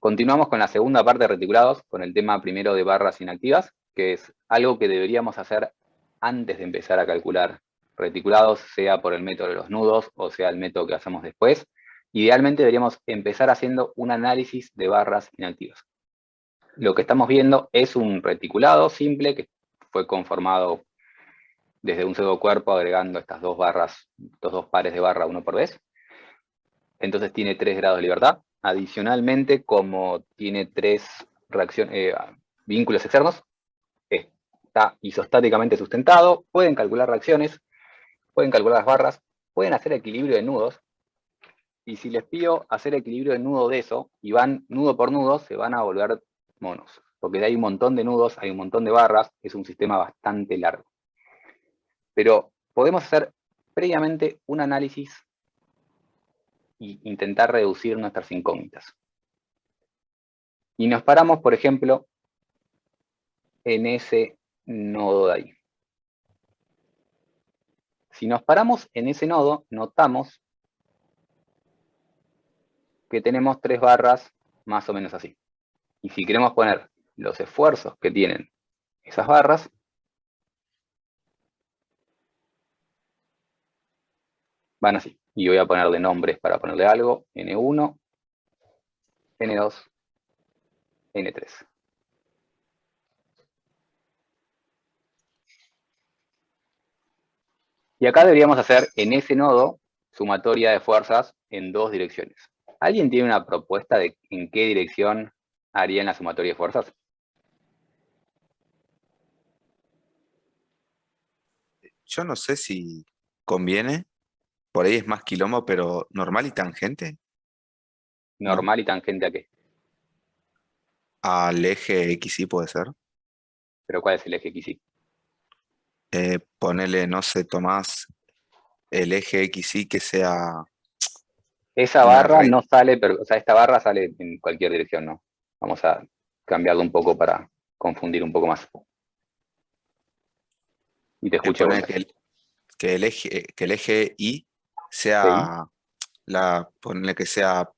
Continuamos con la segunda parte de reticulados, con el tema primero de barras inactivas, que es algo que deberíamos hacer antes de empezar a calcular reticulados, sea por el método de los nudos o sea el método que hacemos después. Idealmente deberíamos empezar haciendo un análisis de barras inactivas. Lo que estamos viendo es un reticulado simple que fue conformado desde un solo cuerpo agregando estas dos barras, estos dos pares de barra uno por vez. Entonces tiene 3 grados de libertad. Adicionalmente, como tiene 3 vínculos externos, está isostáticamente sustentado, pueden calcular reacciones, pueden calcular las barras, pueden hacer equilibrio de nudos, y si les pido hacer equilibrio de nudo de eso, y van nudo por nudo, se van a volver monos, porque hay un montón de nudos, hay un montón de barras, es un sistema bastante largo. Pero podemos hacer previamente un análisis e intentar reducir nuestras incógnitas. Y nos paramos, por ejemplo, en ese nodo de ahí. Si nos paramos en ese nodo, notamos que tenemos 3 barras más o menos así. Y si queremos poner los esfuerzos que tienen esas barras, van así. Y voy a ponerle nombres para ponerle algo. N1, N2, N3. Y acá deberíamos hacer en ese nodo sumatoria de fuerzas en 2 direcciones. ¿Alguien tiene una propuesta de en qué dirección harían la sumatoria de fuerzas? Yo no sé si conviene, por ahí es más quilombo, pero normal y tangente, ¿no? ¿Normal y tangente a qué? Al eje XY puede ser. ¿Pero cuál es el eje XY? Ponele, no sé, Tomás, el eje XY que sea Esa una barra recta. no sale, pero, o sea, esta barra sale en cualquier dirección, ¿no? Vamos a cambiarlo un poco para confundir un poco más. Y te escucho Poner vuelta. que el eje Y Sí, sea ponele que sea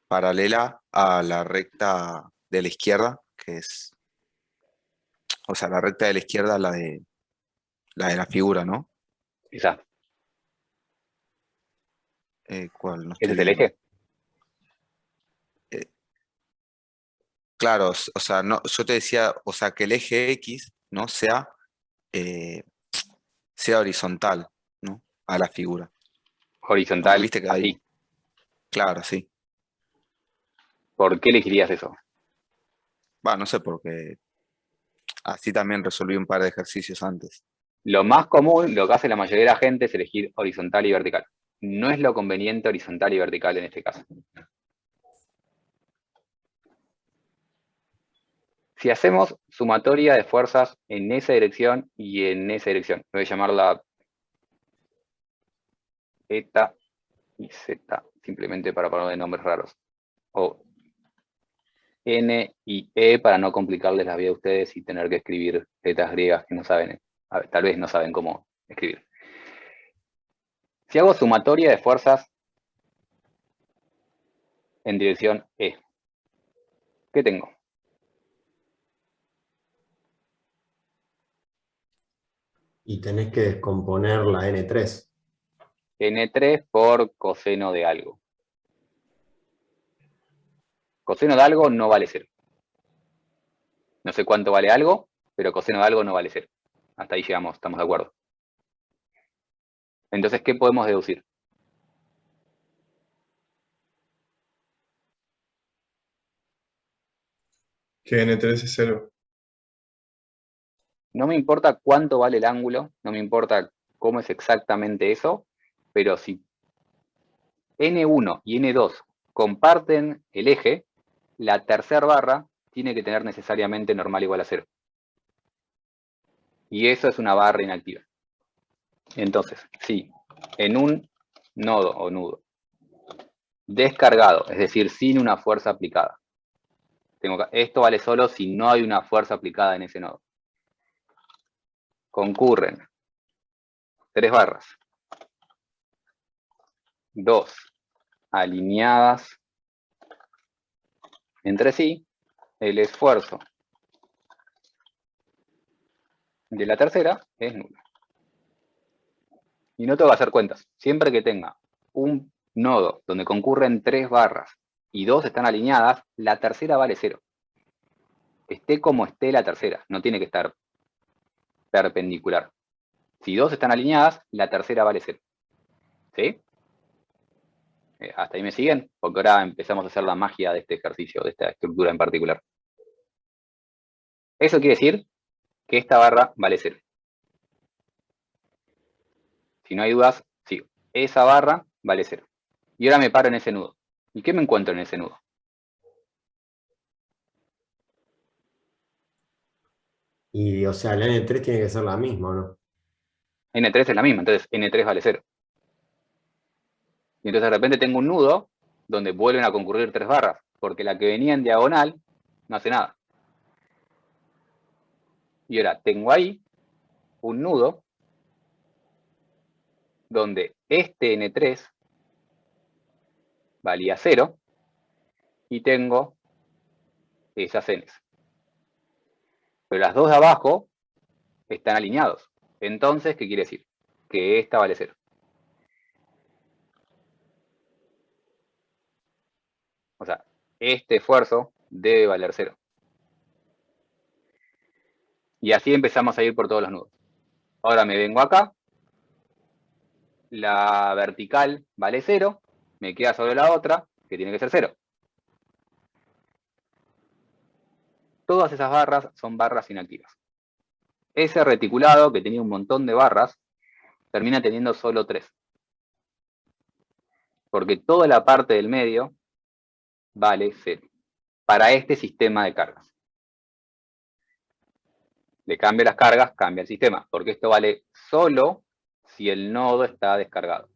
paralela a la recta de la izquierda, que es, o sea, la recta de la izquierda, la de la figura, ¿no? esa. ¿Cuál? No ¿Ese estoy es el viendo. eje? Eh, claro, o sea, no, yo te decía, o sea, que el eje X, ¿no? Eh, sea horizontal, ¿no? A la figura. Porque Horizontal, viste que hay, así. claro, sí. ¿Por qué elegirías eso? Va, no sé, porque así también resolví un par de ejercicios antes. Lo más común, lo que hace la mayoría de la gente es elegir horizontal y vertical. No es lo conveniente horizontal y vertical en este caso. Si hacemos sumatoria de fuerzas en esa dirección y en esa dirección, voy a llamarla eta y z, simplemente para poner de nombres raros. O n y e para no complicarles la vida a ustedes y tener que escribir letras griegas que no saben, tal vez no saben cómo escribir. Si hago sumatoria de fuerzas en dirección e, ¿qué tengo? Y tenés que descomponer la N3. N3 por coseno de algo. Coseno de algo no vale 0. No sé cuánto vale algo, pero coseno de algo no vale 0. Hasta ahí llegamos, estamos de acuerdo. Entonces, ¿qué podemos deducir? Que N3 es 0. No me importa cuánto vale el ángulo, no me importa cómo es exactamente eso, pero si N1 y N2 comparten el eje, la tercera barra tiene que tener necesariamente normal igual a 0. Y eso es una barra inactiva. Entonces, si en un nodo o nudo descargado, es decir, sin una fuerza aplicada, esto vale solo si no hay una fuerza aplicada en ese nodo, concurren 3 barras, 2 alineadas entre sí el esfuerzo de la tercera es nulo. Y no tengo que hacer cuentas. Siempre que tenga un nodo donde concurren 3 barras y 2 están alineadas, la tercera vale 0. Esté como esté la tercera, no tiene que estar perpendicular. Si 2 están alineadas, la tercera vale 0. ¿Sí? ¿Hasta ahí me siguen? Porque ahora empezamos a hacer la magia de este ejercicio, de esta estructura en particular. Eso quiere decir que esta barra vale 0. Si no hay dudas, sigo. Esa barra vale 0. Y ahora me paro en ese nudo. ¿Y qué me encuentro en ese nudo? Y, o sea, la N3 tiene que ser la misma, ¿no? N3 es la misma, entonces N3 vale 0. Y entonces de repente tengo un nudo donde vuelven a concurrir 3 barras, porque la que venía en diagonal no hace nada. Y ahora tengo ahí un nudo donde este N3 valía 0 y tengo esas Ns. Pero las dos de abajo están alineados. Entonces, ¿qué quiere decir? Que esta vale 0. O sea, este esfuerzo debe valer 0. Y así empezamos a ir por todos los nudos. Ahora me vengo acá. La vertical vale 0. Me queda sobre la otra, que tiene que ser 0. Todas esas barras son barras inactivas. Ese reticulado, que tenía un montón de barras, termina teniendo solo 3. Porque toda la parte del medio vale 0. Para este sistema de cargas. Le cambio las cargas, cambia el sistema. Porque esto vale solo si el nodo está descargado.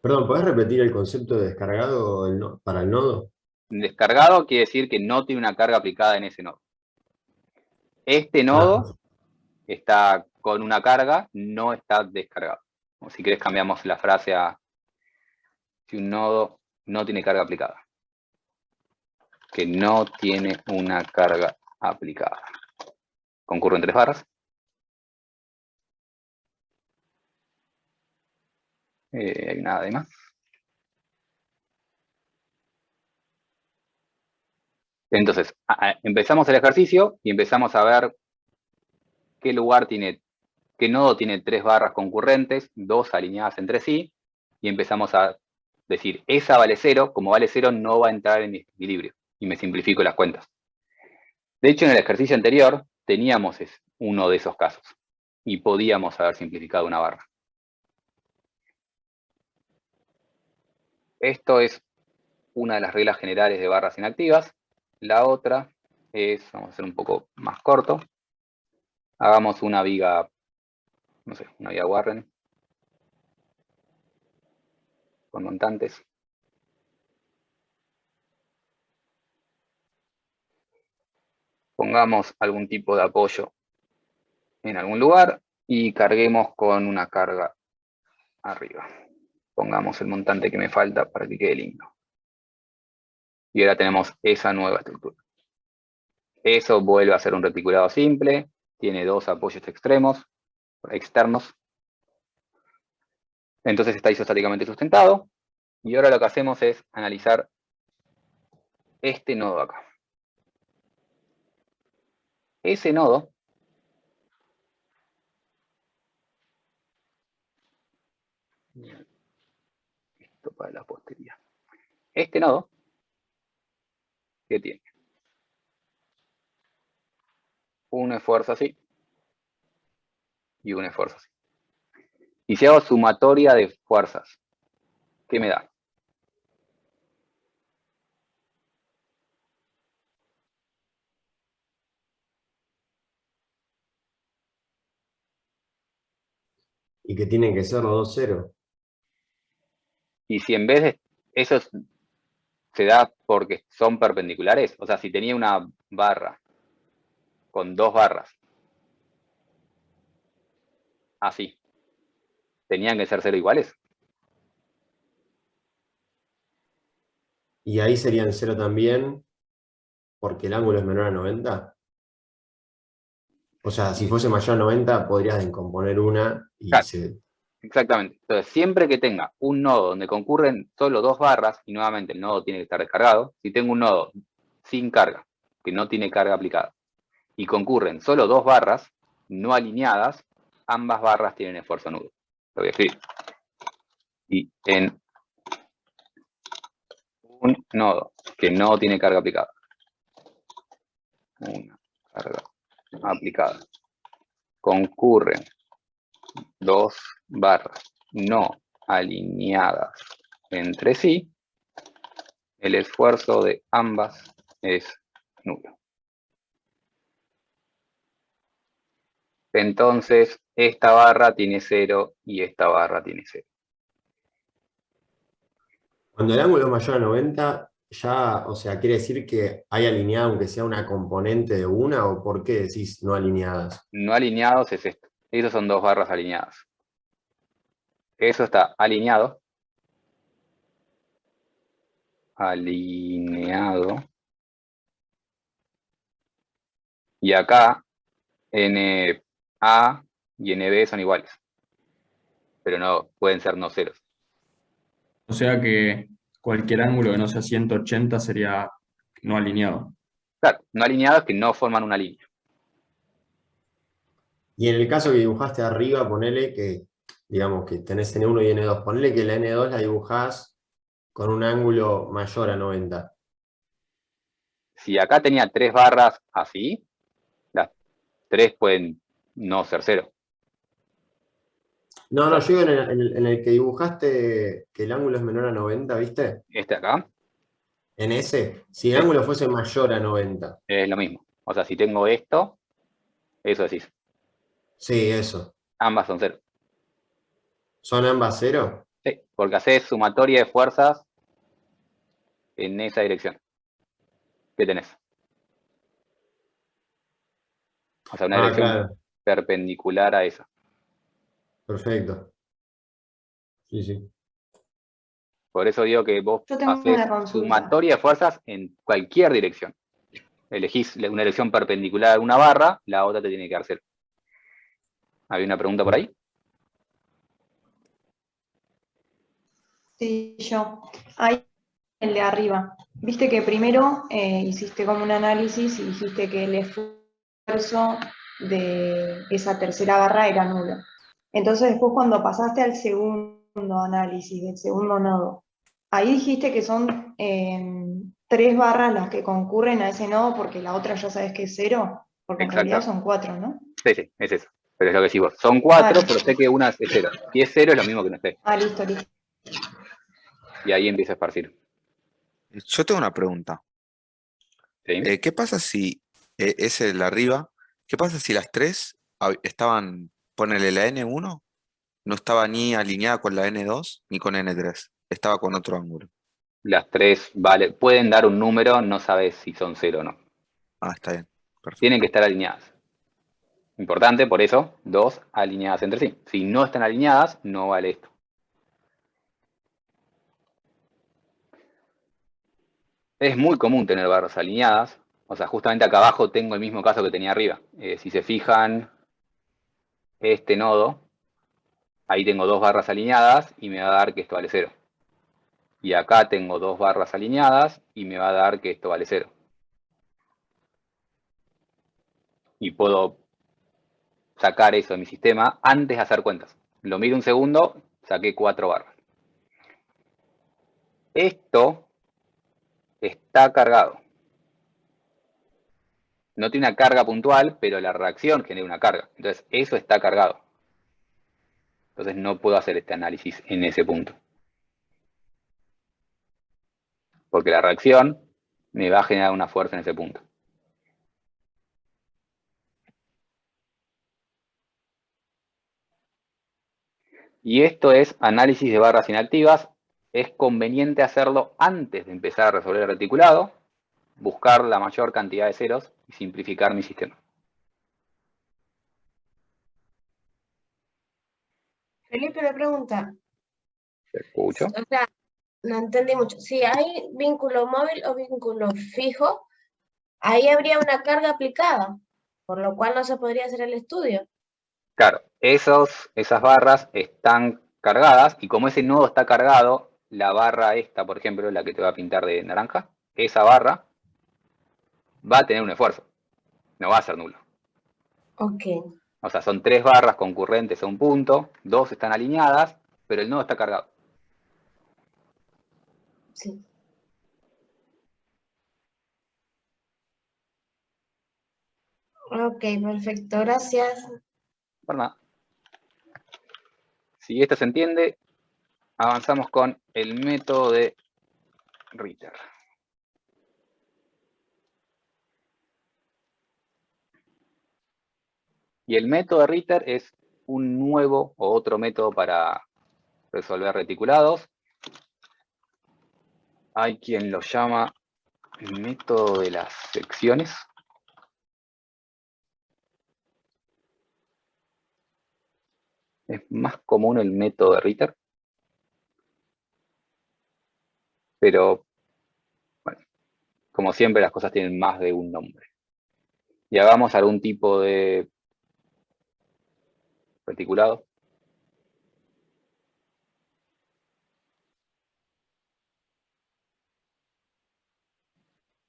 Perdón, ¿podés repetir el concepto de descargado para el nodo? Descargado quiere decir que no tiene una carga aplicada en ese nodo. Este nodo está con una carga, no está descargado. O si querés cambiamos la frase a si un nodo no tiene carga aplicada. Que no tiene una carga aplicada. Concurren 3 barras. Hay nada de más. Entonces, empezamos el ejercicio y empezamos a ver qué lugar tiene, qué nodo tiene 3 barras concurrentes, 2 alineadas entre sí, y empezamos a decir, esa vale 0, como vale 0 no va a entrar en mi equilibrio, y me simplifico las cuentas. De hecho, en el ejercicio anterior teníamos uno de esos casos, y podíamos haber simplificado una barra. Esto es una de las reglas generales de barras inactivas. La otra es, vamos a hacer un poco más corto, hagamos una viga, no sé, una viga Warren, con montantes. Pongamos algún tipo de apoyo en algún lugar y carguemos con una carga arriba. Pongamos el montante que me falta para que quede lindo. Y ahora tenemos esa nueva estructura. Eso vuelve a ser un reticulado simple, tiene 2 apoyos externos. Entonces está isostáticamente sustentado. Y ahora lo que hacemos es analizar este nodo acá. Ese nodo esto para la posteridad. Este nodo, ¿qué tiene? Un esfuerzo así y un esfuerzo así. Y si hago sumatoria de fuerzas, ¿qué me da? Y que tienen que ser los dos ceros. Y si en vez de eso se da porque son perpendiculares, o sea, si tenía una barra con 2 barras, así, ¿tenían que ser 0 iguales? Y ahí serían 0 también, porque el ángulo es menor a 90. O sea, si fuese mayor a 90, podrías descomponer una y Claro, se... exactamente. Entonces, siempre que tenga un nodo donde concurren solo 2 barras, y nuevamente el nodo tiene que estar descargado, si tengo un nodo sin carga, que no tiene carga aplicada, y concurren solo 2 barras no alineadas, ambas barras tienen esfuerzo nudo. Lo voy a escribir. Y en un nodo que no tiene carga aplicada, una carga aplicada, concurren 2 barras no alineadas entre sí, el esfuerzo de ambas es nulo. Entonces, esta barra tiene 0 y esta barra tiene 0. Cuando el ángulo es mayor a 90, ya, o sea, quiere decir que hay alineada aunque sea una componente de una, ¿o por qué decís no alineadas? No alineados es esto. Esas son 2 barras alineadas. Eso está alineado. Alineado. Y acá NA y NB son iguales. Pero no pueden ser no ceros. O sea que cualquier ángulo que no sea 180 sería no alineado. Claro, no alineados que no forman una línea. Y en el caso que dibujaste arriba, ponele que, digamos que tenés N1 y N2, ponele que la N2 la dibujás con un ángulo mayor a 90. Si acá tenía 3 barras así, las 3 pueden no ser 0. No, O no, sea, yo digo en el que dibujaste que el ángulo es menor a 90, ¿viste? este acá En ese, si el sí, ángulo fuese mayor a 90. es lo mismo. O sea, si tengo esto, eso decís. Sí, eso. Ambas son 0. ¿Son ambas 0? Sí, porque haces sumatoria de fuerzas en esa dirección. ¿Qué tenés? O sea, una Ah, dirección claro. perpendicular a esa. Perfecto. Sí, sí. Por eso digo que vos Yo tengo haces una consulta. sumatoria de fuerzas en cualquier dirección. Elegís una dirección perpendicular a una barra, la otra te tiene que dar 0. ¿Había una pregunta por ahí? Sí, yo. Ahí, el de arriba. Viste que primero hiciste como un análisis y dijiste que el esfuerzo de esa tercera barra era nulo. Entonces después cuando pasaste al segundo análisis, del segundo nodo, ahí dijiste que son 3 barras las que concurren a ese nodo porque la otra ya sabes que es 0, porque en realidad Exacto. son 4, ¿no? Sí, sí, es eso. Pero es lo que decís vos. Son 4, Ah, pero sé que una es 0. Si es 0 es lo mismo que no esté. listo, listo. Y ahí empieza a esparcir. Yo tengo una pregunta. ¿Sí? ¿Qué pasa si ese de arriba, qué pasa si las tres estaban, ponele la N1, no estaba ni alineada con la N2 ni con N3, estaba con otro ángulo? Las 3 pueden dar un número, no sabes si son 0 o no. Ah, está bien, Tienen que perfecto. estar alineadas. Importante, por eso, 2 alineadas entre sí. Si no están alineadas, no vale esto. Es muy común tener barras alineadas. O sea, justamente acá abajo tengo el mismo caso que tenía arriba. Si se fijan, este nodo, ahí tengo 2 barras alineadas y me va a dar que esto vale 0. Y acá tengo 2 barras alineadas y me va a dar que esto vale 0. Y puedo sacar eso de mi sistema antes de hacer cuentas. Lo miro un segundo, saqué 4 barras. Esto está cargado. No tiene una carga puntual, pero la reacción genera una carga. Entonces, eso está cargado. Entonces, no puedo hacer este análisis en ese punto. Porque la reacción me va a generar una fuerza en ese punto. Y esto es análisis de barras inactivas. Es conveniente hacerlo antes de empezar a resolver el reticulado, buscar la mayor cantidad de ceros y simplificar mi sistema. Felipe me pregunta, ¿Te escucho? o sea, No entendí mucho. Si hay vínculo móvil o vínculo fijo, ahí habría una carga aplicada, por lo cual no se podría hacer el estudio. Claro, esas barras están cargadas y como ese nodo está cargado, la barra esta, por ejemplo, la que te va a pintar de naranja, esa barra va a tener un esfuerzo, no va a ser nulo. Ok. O sea, son 3 barras concurrentes a un punto, 2 están alineadas, pero el nodo está cargado. Sí. Ok, perfecto, gracias. Por nada. Si esto se entiende, avanzamos con el método de Ritter. Y el método de Ritter es un nuevo o otro método para resolver reticulados. Hay quien lo llama el método de las secciones. Es más común el método de Ritter. Pero, bueno, como siempre las cosas tienen más de un nombre. Y hagamos algún tipo de reticulado.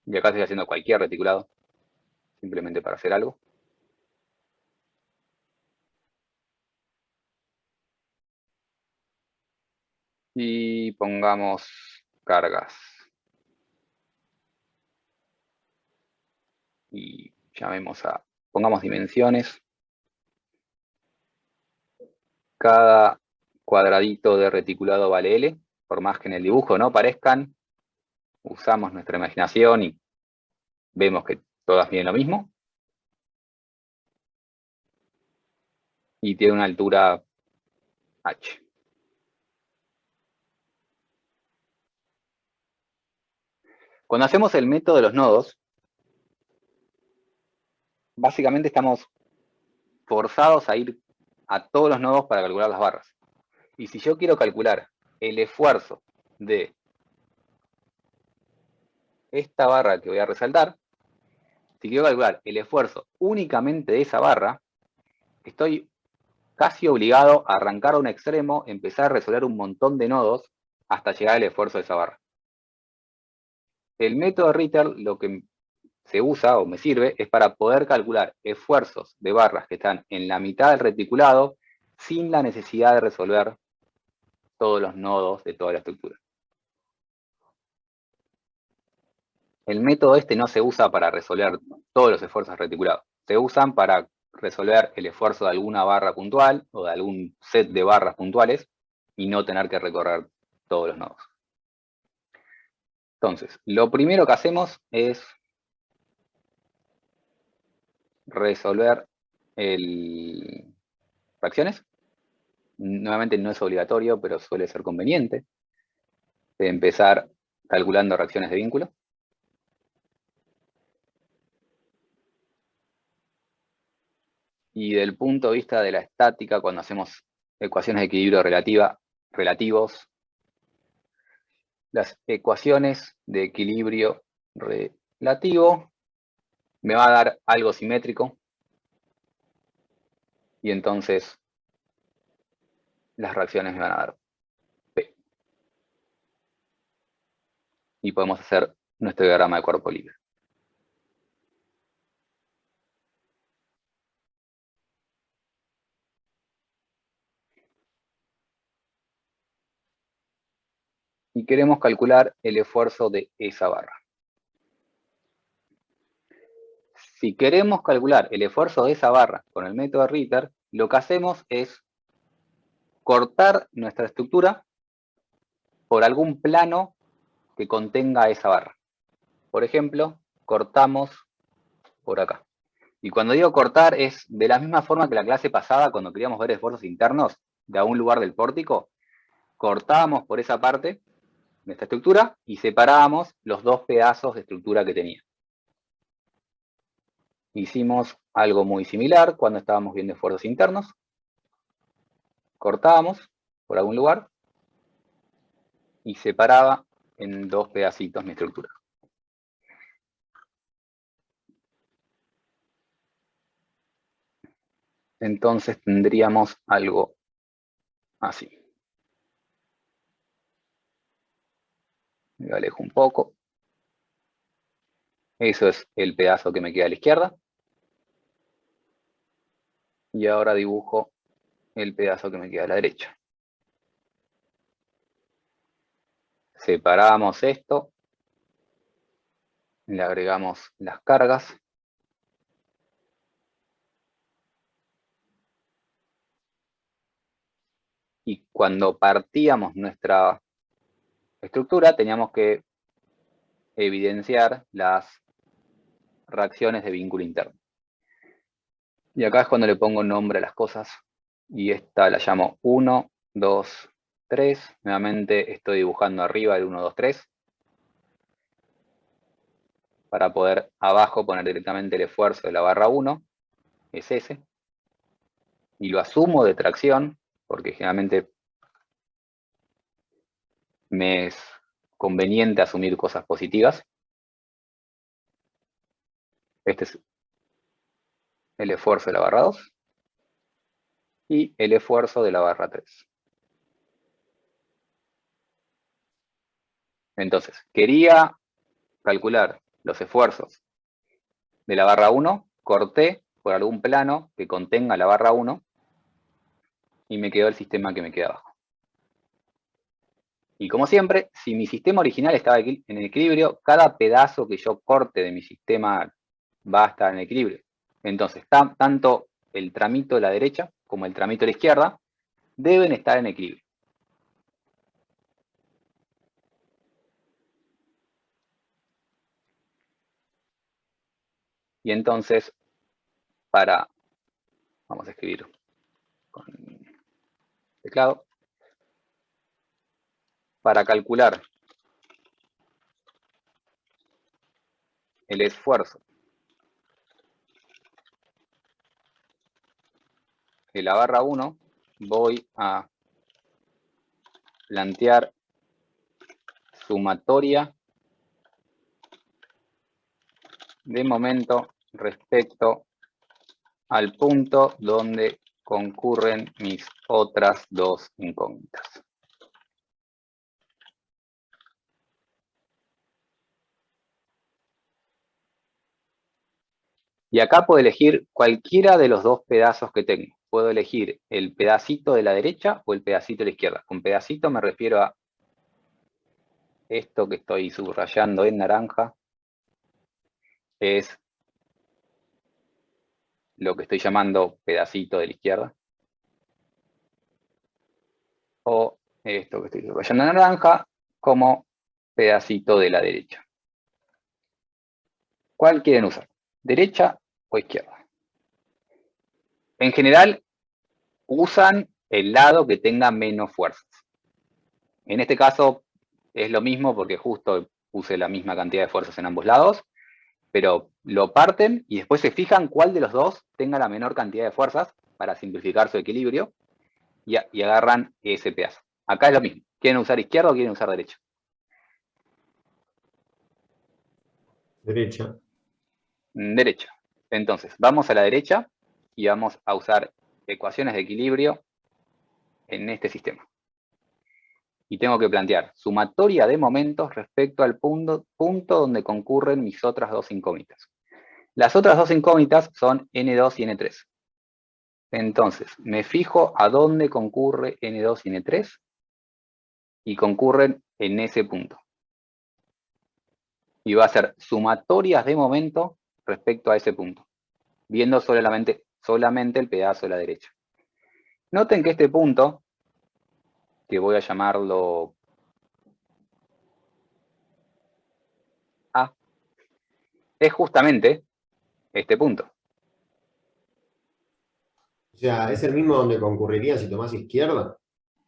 Y acá estoy haciendo cualquier reticulado, simplemente para hacer algo. Y pongamos cargas. Y pongamos dimensiones. Cada cuadradito de reticulado vale L, por más que en el dibujo no parezcan, usamos nuestra imaginación y vemos que todas miden lo mismo. Y tiene una altura H. Cuando hacemos el método de los nodos, básicamente estamos forzados a ir a todos los nodos para calcular las barras. Y si yo quiero calcular el esfuerzo de esta barra que voy a resaltar, si quiero calcular el esfuerzo únicamente de esa barra, estoy casi obligado a arrancar a un extremo, empezar a resolver un montón de nodos hasta llegar al esfuerzo de esa barra. El método de Ritter lo que se usa o me sirve es para poder calcular esfuerzos de barras que están en la mitad del reticulado sin la necesidad de resolver todos los nodos de toda la estructura. El método este no se usa para resolver todos los esfuerzos reticulados. Se usan para resolver el esfuerzo de alguna barra puntual o de algún set de barras puntuales y no tener que recorrer todos los nodos. Entonces, lo primero que hacemos es resolver fracciones. Nuevamente no es obligatorio, pero suele ser conveniente de empezar calculando reacciones de vínculo. Y del punto de vista de la estática, cuando hacemos ecuaciones de equilibrio relativos, las ecuaciones de equilibrio relativo me va a dar algo simétrico y entonces las reacciones me van a dar P. Y podemos hacer nuestro diagrama de cuerpo libre. Y queremos calcular el esfuerzo de esa barra. Si queremos calcular el esfuerzo de esa barra con el método de Ritter, lo que hacemos es cortar nuestra estructura por algún plano que contenga esa barra. Por ejemplo, cortamos por acá. Y cuando digo cortar es de la misma forma que la clase pasada, cuando queríamos ver esfuerzos internos de algún lugar del pórtico, cortábamos por esa parte de esta estructura y separábamos los dos pedazos de estructura que tenía. Hicimos algo muy similar cuando estábamos viendo esfuerzos internos. Cortábamos por algún lugar y separaba en dos pedacitos mi estructura. Entonces tendríamos algo así. Me alejo un poco. Eso es el pedazo que me queda a la izquierda. Y ahora dibujo el pedazo que me queda a la derecha. Separamos esto. Le agregamos las cargas. Y cuando partíamos nuestra estructura, teníamos que evidenciar las reacciones de vínculo interno. Y acá es cuando le pongo nombre a las cosas. Y esta la llamo 1, 2, 3. Nuevamente estoy dibujando arriba el 1, 2, 3. Para poder abajo poner directamente el esfuerzo de la barra 1. Es ese. Y lo asumo de tracción, porque generalmente me es conveniente asumir cosas positivas. Este es el esfuerzo de la barra 2. Y el esfuerzo de la barra 3. Entonces, quería calcular los esfuerzos de la barra 1, corté por algún plano que contenga la barra 1 y me quedó el sistema que me queda abajo. Y como siempre, si mi sistema original estaba en equilibrio, cada pedazo que yo corte de mi sistema va a estar en equilibrio. Entonces, tanto el tramito de la derecha como el tramito de la izquierda deben estar en equilibrio. Y entonces, vamos a escribir con teclado, para calcular el esfuerzo de la barra 1, voy a plantear sumatoria de momento respecto al punto donde concurren mis otras dos incógnitas. Y acá puedo elegir cualquiera de los dos pedazos que tengo. Puedo elegir el pedacito de la derecha o el pedacito de la izquierda. Con pedacito me refiero a esto que estoy subrayando en naranja. Es lo que estoy llamando pedacito de la izquierda. O esto que estoy subrayando en naranja como pedacito de la derecha. ¿Cuál quieren usar? ¿Derecha o izquierda? En general, usan el lado que tenga menos fuerzas. En este caso es lo mismo porque justo puse la misma cantidad de fuerzas en ambos lados, pero lo parten y después se fijan cuál de los dos tenga la menor cantidad de fuerzas para simplificar su equilibrio y agarran ese pedazo. Acá es lo mismo. ¿Quieren usar izquierda o quieren usar derecha? Derecha. Derecha. Entonces, vamos a la derecha y vamos a usar ecuaciones de equilibrio en este sistema. Y tengo que plantear sumatoria de momentos respecto al punto donde concurren mis otras dos incógnitas. Las otras dos incógnitas son N2 y N3. Entonces, me fijo a dónde concurre N2 y N3 y concurren en ese punto. Y va a ser sumatorias de momento respecto a ese punto, viendo solamente el pedazo de la derecha. Noten que este punto, que voy a llamarlo A, es justamente este punto. O sea, es el mismo donde concurriría si tomás izquierda.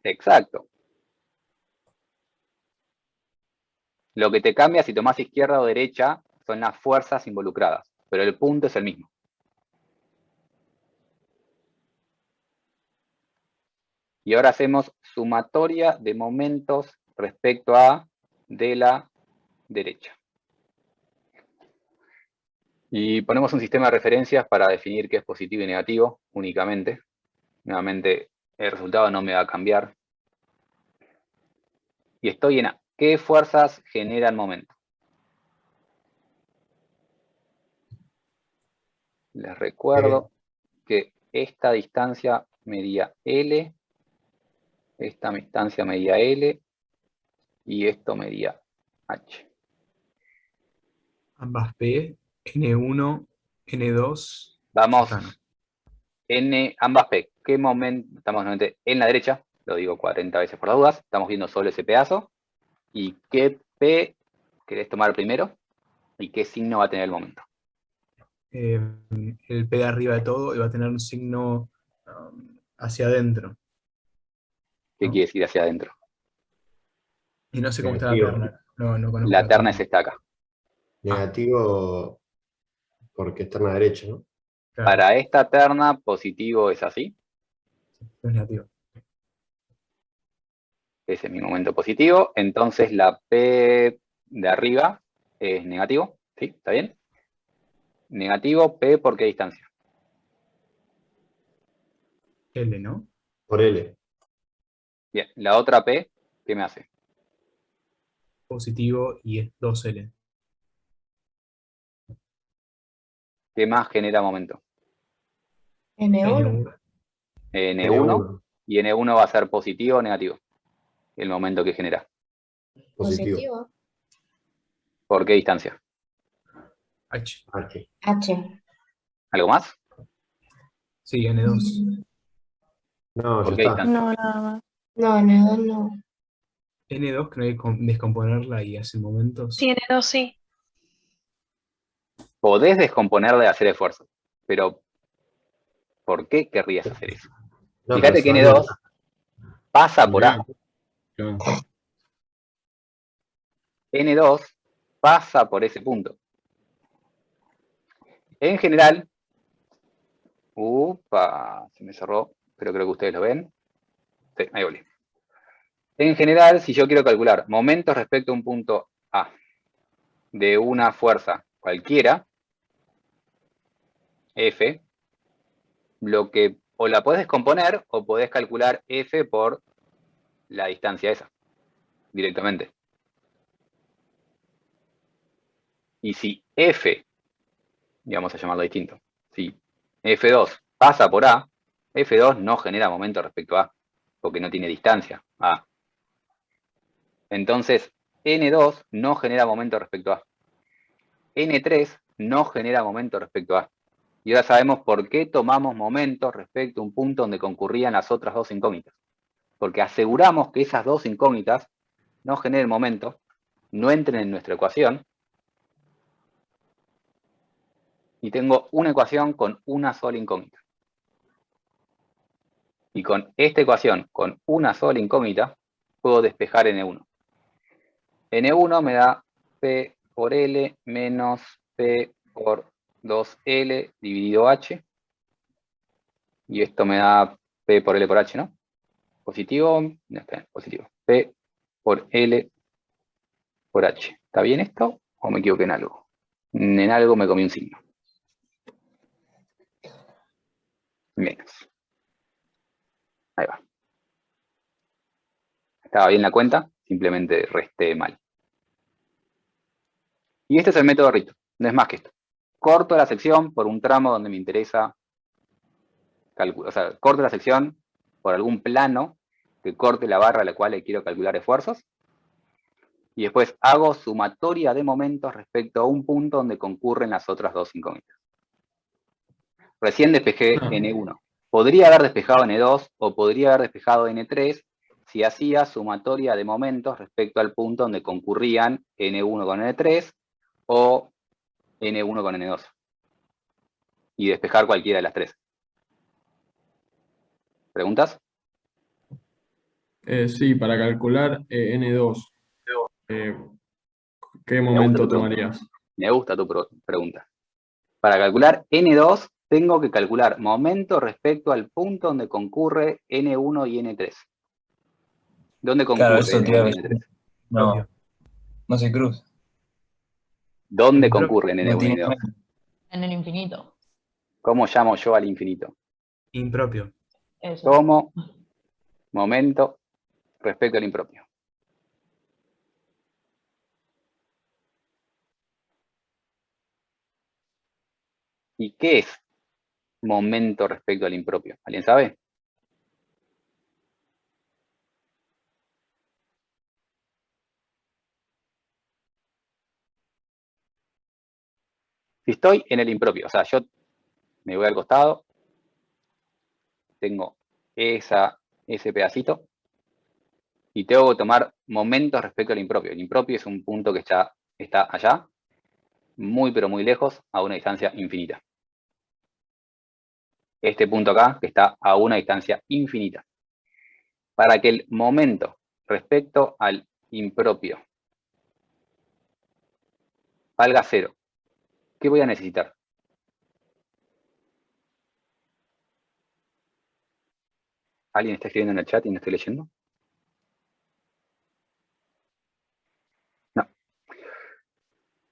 Exacto. Lo que te cambia si tomás izquierda o derecha son las fuerzas involucradas, pero el punto es el mismo. Y ahora hacemos sumatoria de momentos respecto a de la derecha. Y ponemos un sistema de referencias para definir qué es positivo y negativo únicamente. Nuevamente, el resultado no me va a cambiar. Y estoy en A. ¿Qué fuerzas generan momento? Les recuerdo que esta distancia medía L, esta distancia medía L, y esto medía H. Ambas P, N1, N2. Vamos, ya está, ¿no? ambas P. ¿Qué momento? Estamos nuevamente en la derecha, lo digo 40 veces por las dudas, estamos viendo solo ese pedazo. ¿Y qué P querés tomar primero? ¿Y qué signo va a tener el momento? El P de arriba de todo y va a tener un signo hacia adentro. ¿Qué No. quiere decir hacia adentro? Y no sé cómo está la Negativo. terna. No conozco La terna es esta acá. Negativo porque está en la derecha, ¿no? Claro, Para esta terna, positivo es así. es negativo. Ese es mi momento positivo. Entonces la P de arriba es negativo. ¿Sí? ¿Está bien? Negativo, P, ¿por qué distancia? L, ¿no? Por L. Bien. La otra P, ¿qué me hace? Positivo y es 2L. ¿Qué más genera momento? N1. N1. Y N1 va a ser positivo o negativo. El momento que genera. Positivo. ¿Por qué distancia? H. H. H. ¿Algo más? Sí, N2. No, ya ¿Por qué está. distancia? No, nada más. No, N2 no. N2 que no hay que descomponerla y hace momentos. Sí, N2 sí. Podés descomponerla y hacer esfuerzo. Pero, ¿por qué querrías hacer eso? No, Fíjate que pero N2 pasa por A. Claro. N2 pasa por ese punto. En general, se me cerró, pero creo que ustedes lo ven. Sí, ahí volví. En general, si yo quiero calcular momentos respecto a un punto A de una fuerza cualquiera, F, lo que o la podés descomponer o podés calcular F por la distancia esa, directamente. Y si F, y vamos a llamarlo distinto, si F2 pasa por A, F2 no genera momento respecto a A, porque no tiene distancia a A. Entonces, N2 no genera momento respecto a A. N3 no genera momento respecto a A. Y ahora sabemos por qué tomamos momentos respecto a un punto donde concurrían las otras dos incógnitas. Porque aseguramos que esas dos incógnitas no generen momento, no entren en nuestra ecuación, y tengo una ecuación con una sola incógnita. Y con esta ecuación, con una sola incógnita, puedo despejar N1. N1 me da P por L menos P por 2L dividido H. Y esto me da P por L por H, ¿no? Positivo, no está bien, positivo. P por L por H. ¿Está bien esto o me equivoqué en algo? En algo me comí un signo. Menos. Ahí va. Estaba bien la cuenta, simplemente resté mal. Y este es el método Rito, no es más que esto. Corto la sección por un tramo donde me interesa calcular, o sea, corto la sección por algún plano que corte la barra a la cual le quiero calcular esfuerzos. Y después hago sumatoria de momentos respecto a un punto donde concurren las otras dos incógnitas. Recién despejé N1. Podría haber despejado N2 o podría haber despejado N3 si hacía sumatoria de momentos respecto al punto donde concurrían N1 con N3 o N1 con N2. Y despejar cualquiera de las tres. ¿Preguntas? Sí, para calcular N2, ¿qué momento tomarías? Me gusta tu pregunta. Para calcular N2, tengo que calcular momento respecto al punto donde concurre N1 y N3. ¿Dónde Claro, concurre eso te iba a N1 y N3? No, no se cruza. ¿Dónde Impropio. concurren No N1 y tiene N2? En el infinito. ¿Cómo llamo yo al infinito? Impropio. Eso. Como momento respecto al impropio. ¿Y qué es momento respecto al impropio? ¿Alguien sabe? Si estoy en el impropio, o sea, yo me voy al costado, tengo ese pedacito, y tengo que tomar momentos respecto al impropio. El impropio es un punto que está allá, muy pero muy lejos, a una distancia infinita. Este punto acá, que está a una distancia infinita. Para que el momento respecto al impropio valga 0, ¿qué voy a necesitar? ¿Alguien está escribiendo en el chat y no estoy leyendo? No.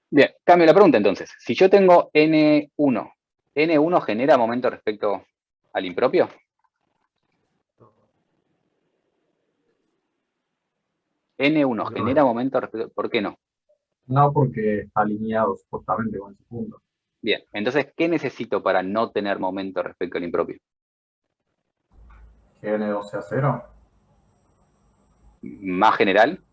Bien, cambio la pregunta entonces. Si yo tengo N1, ¿N1 genera momento respecto al impropio? N1 genera momento respecto... ¿Por qué no? No, porque está alineado supuestamente con ese punto. Bien, entonces, ¿qué necesito para no tener momento respecto al impropio? Que N2 sea 0. Más general,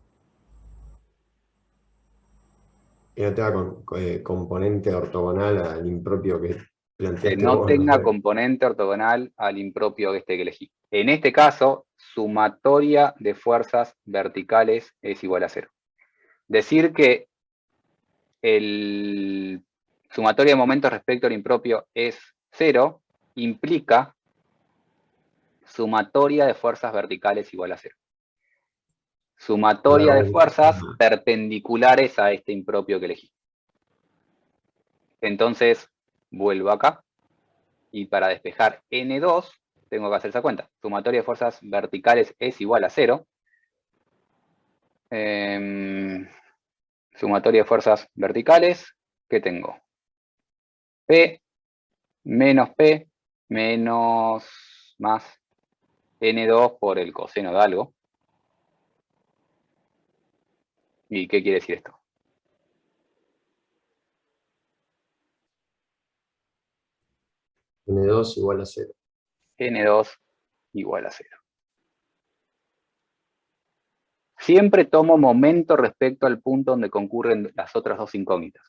Que no tenga componente ortogonal al impropio que que planteaste no vos. tenga sé. componente ortogonal al impropio que elegí. En este caso, sumatoria de fuerzas verticales es igual a 0. Decir que el sumatoria de momentos respecto al impropio es 0 implica sumatoria de fuerzas verticales igual a 0. Sumatoria de fuerzas perpendiculares a este impropio que elegí. Entonces, vuelvo acá, y para despejar N2, tengo que hacer esa cuenta. Sumatoria de fuerzas verticales es igual a 0. Sumatoria de fuerzas verticales, ¿qué tengo? P menos más N2 por el coseno de algo. ¿Y qué quiere decir esto? N2 igual a 0. N2 igual a 0. Siempre tomo momento respecto al punto donde concurren las otras dos incógnitas.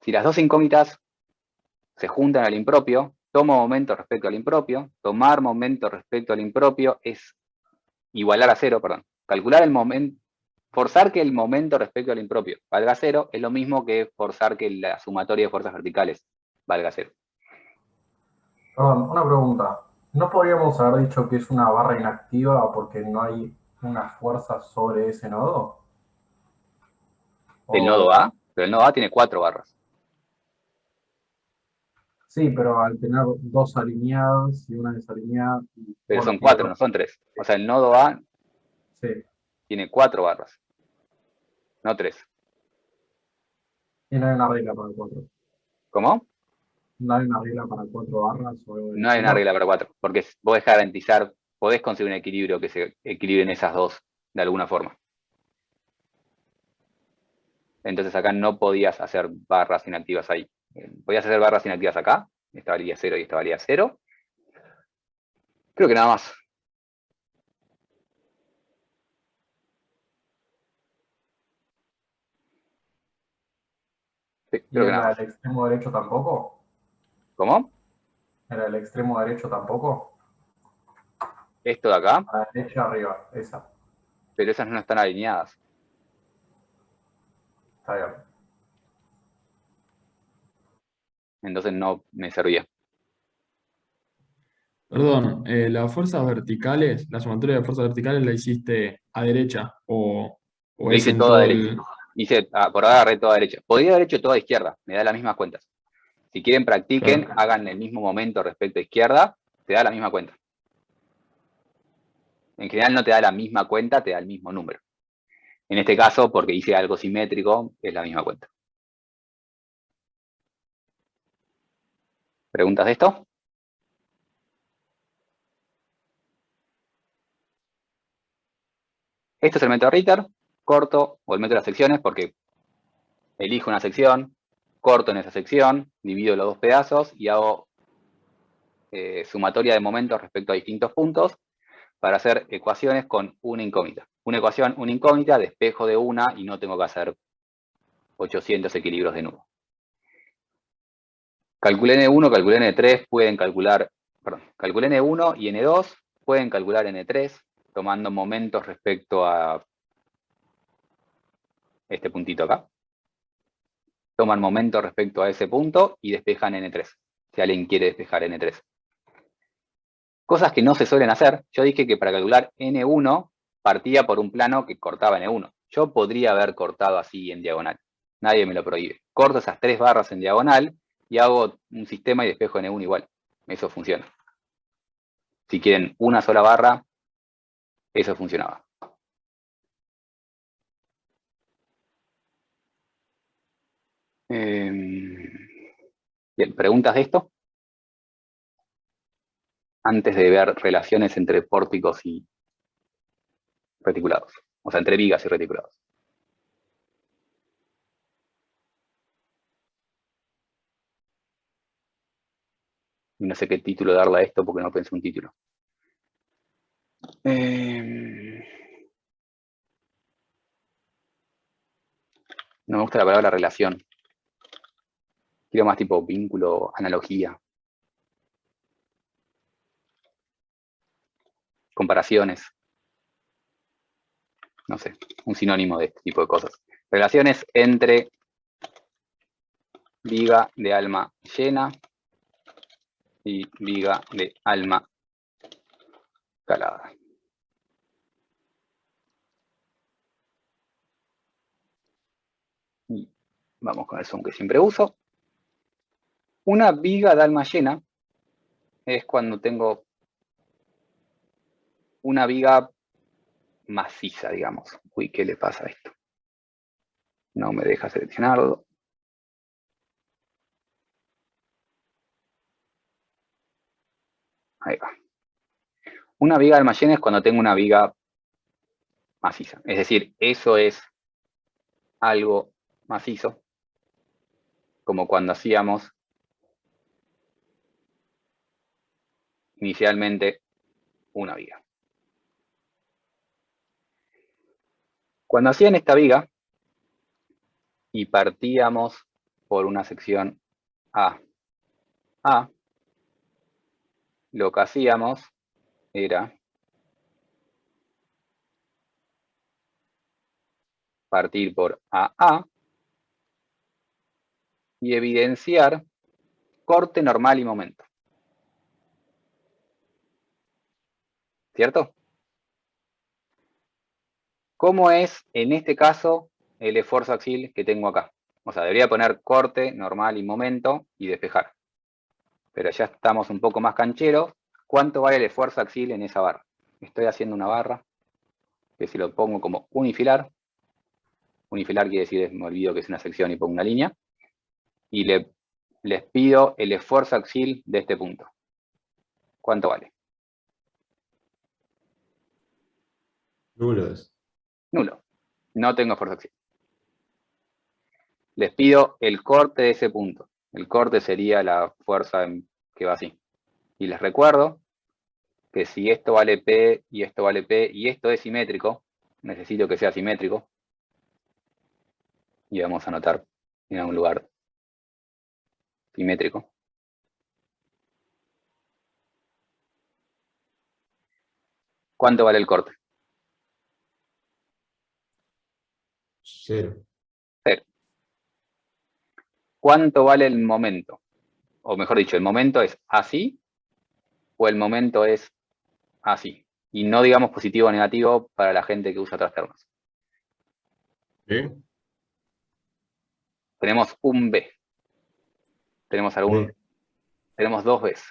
Si las dos incógnitas se juntan al impropio, tomo momento respecto al impropio. Tomar momento respecto al impropio es igualar a 0, perdón. Calcular el momento, forzar que el momento respecto al impropio valga 0 es lo mismo que forzar que la sumatoria de fuerzas verticales valga 0. Perdón, una pregunta. ¿No podríamos haber dicho que es una barra inactiva porque no hay una fuerza sobre ese nodo? El nodo A, pero el nodo A tiene 4 barras. Sí, pero al tener dos alineadas y una desalineada... Pero son 4, no son 3. O sea, el nodo A sí, tiene 4 barras, no 3. y no hay una regla para 4. ¿Cómo? ¿No hay una regla para 4 barras? O algo No hay una regla para 4, porque podés garantizar, podés conseguir un equilibrio que se equilibren esas dos de alguna forma. Entonces acá no podías hacer barras inactivas ahí. Podías hacer barras inactivas acá, esta valía 0 y esta valía 0. Creo que nada más. Sí, ¿Y creo que nada era más. el extremo derecho tampoco? ¿Cómo? ¿Era el extremo derecho tampoco? Esto de acá, A la derecha arriba, esa. pero esas no están alineadas. Está bien. Entonces no me servía. Perdón, las fuerzas verticales, la sumatoria de fuerzas verticales la hiciste a derecha o Lo es hice en todo a todo derecha. Hice, por ahora agarré toda a derecha. Podría haber hecho toda a izquierda, me da las mismas cuentas. Si quieren practiquen, Claro. hagan el mismo momento respecto a izquierda, te da la misma cuenta. En general no te da la misma cuenta, te da el mismo número. En este caso, porque hice algo simétrico, es la misma cuenta. ¿Preguntas de esto? Este es el método Ritter, corto, o el método de las secciones, porque elijo una sección, corto en esa sección, divido los dos pedazos y hago sumatoria de momentos respecto a distintos puntos para hacer ecuaciones con una incógnita. Una ecuación, una incógnita, despejo de una y no tengo que hacer 800 equilibrios de nudo. Calculé N1, calculé N3, pueden calcular, perdón, calculé N1 y N2, pueden calcular N3, tomando momentos respecto a este puntito acá. Toman momentos respecto a ese punto y despejan N3, si alguien quiere despejar N3. Cosas que no se suelen hacer. Yo dije que para calcular N1 partía por un plano que cortaba N1. Yo podría haber cortado así en diagonal. Nadie me lo prohíbe. Corto esas 3 barras en diagonal y hago un sistema y despejo N1 igual. Eso funciona. Si quieren una sola barra, eso funcionaba. Bien, ¿preguntas de esto? Antes de ver relaciones entre pórticos y reticulados. O sea, entre vigas y reticulados. Y no sé qué título darle a esto porque no pensé un título. No me gusta la palabra relación. Quiero más tipo vínculo, analogía. Comparaciones. No sé, un sinónimo de este tipo de cosas. Relaciones entre viga de alma llena y viga de alma calada. Y vamos con el zoom que siempre uso. Una viga de alma llena es cuando tengo una viga maciza, digamos. Uy, ¿qué le pasa a esto? No me deja seleccionarlo. Ahí va. Una viga de alma llena es cuando tengo una viga maciza. Es decir, eso es algo macizo, como cuando hacíamos inicialmente una viga. Cuando hacían esta viga y partíamos por una sección A, lo que hacíamos era partir por AA y evidenciar corte normal y momento. ¿Cierto? ¿Cómo es en este caso el esfuerzo axial que tengo acá? O sea, debería poner corte normal y momento y despejar. Pero ya estamos un poco más cancheros. ¿Cuánto vale el esfuerzo axial en esa barra? Estoy haciendo una barra que si lo pongo como unifilar quiere decir, me olvido que es una sección y pongo una línea, y les pido el esfuerzo axial de este punto. ¿Cuánto vale? Nulo es. Nulo. No tengo esfuerzo axial. Les pido el corte de ese punto. El corte sería la fuerza que va así. Y les recuerdo que si esto vale P y esto vale P y esto es simétrico, necesito que sea simétrico. Y vamos a anotar en algún lugar simétrico. ¿Cuánto vale el corte? 0. 0. ¿Cuánto vale el momento? O mejor dicho, ¿el momento es así o el momento es así? Y no digamos positivo o negativo para la gente que usa trastornos. ¿Sí? Tenemos un B. Tenemos B. tenemos dos Bs.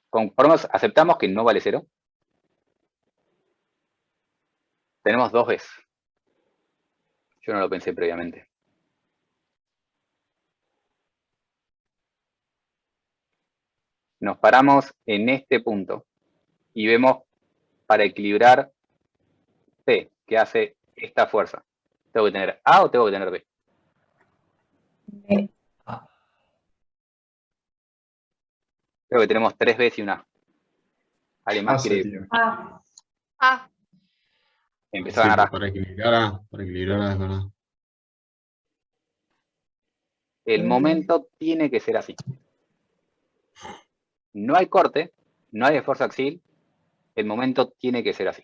Por lo menos aceptamos que no vale 0. Tenemos 2 Bs. Yo no lo pensé previamente. Nos paramos en este punto y vemos para equilibrar P, que hace esta fuerza. ¿Tengo que tener A o tengo que tener B? B. Creo que tenemos 3 Bs y una A. ¿Alguien más quiere empezar a Sí, ganar A? para equilibrar, es verdad. El momento tiene que ser así. No hay corte, no hay esfuerzo axial, el momento tiene que ser así.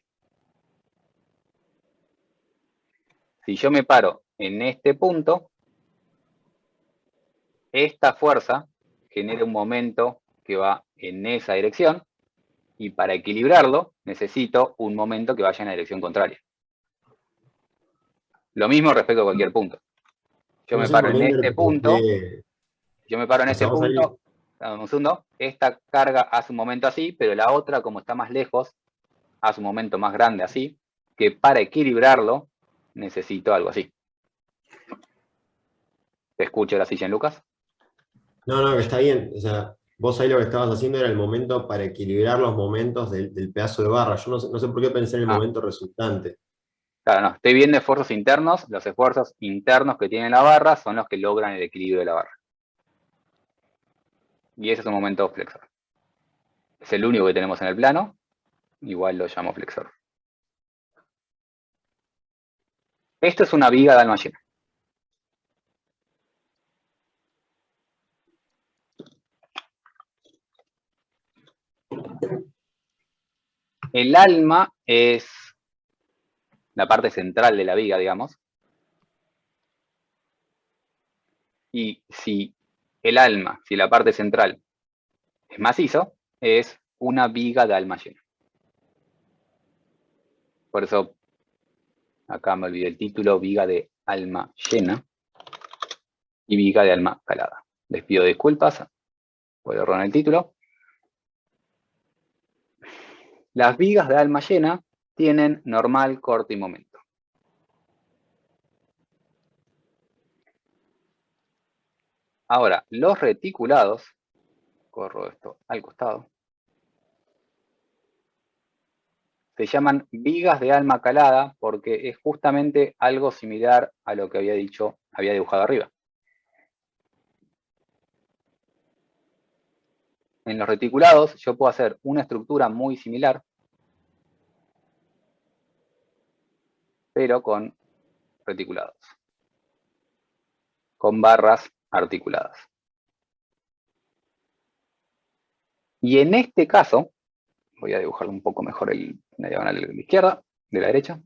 Si yo me paro en este punto, esta fuerza genera un momento que va en esa dirección, y para equilibrarlo necesito un momento que vaya en la dirección contraria. Lo mismo respecto a cualquier punto. Yo me paro en este punto, dame un segundo, esta carga hace un momento así, pero la otra, como está más lejos, hace un momento más grande así, que para equilibrarlo necesito algo así. ¿Te escucho la silla en Lucas? No, que está bien. O sea, vos ahí lo que estabas haciendo era el momento para equilibrar los momentos del pedazo de barra. Yo no sé por qué pensé en el momento resultante. Claro, no. Estoy viendo esfuerzos internos. Los esfuerzos internos que tiene la barra son los que logran el equilibrio de la barra. Y ese es un momento flexor. Es el único que tenemos en el plano. Igual lo llamo flexor. Esto es una viga de alma llena. El alma es la parte central de la viga, digamos. Y si el alma, si la parte central es macizo, es una viga de alma llena. Por eso, acá me olvidé el título, viga de alma llena y viga de alma calada. Les pido disculpas por el error en el título. Las vigas de alma llena tienen normal, corte y momento. Ahora, los reticulados, corro esto al costado, se llaman vigas de alma calada porque es justamente algo similar a lo que había dibujado arriba. En los reticulados yo puedo hacer una estructura muy similar, pero con reticulados, con barras articuladas. Y en este caso, voy a dibujarlo un poco mejor la diagonal de la izquierda, de la derecha.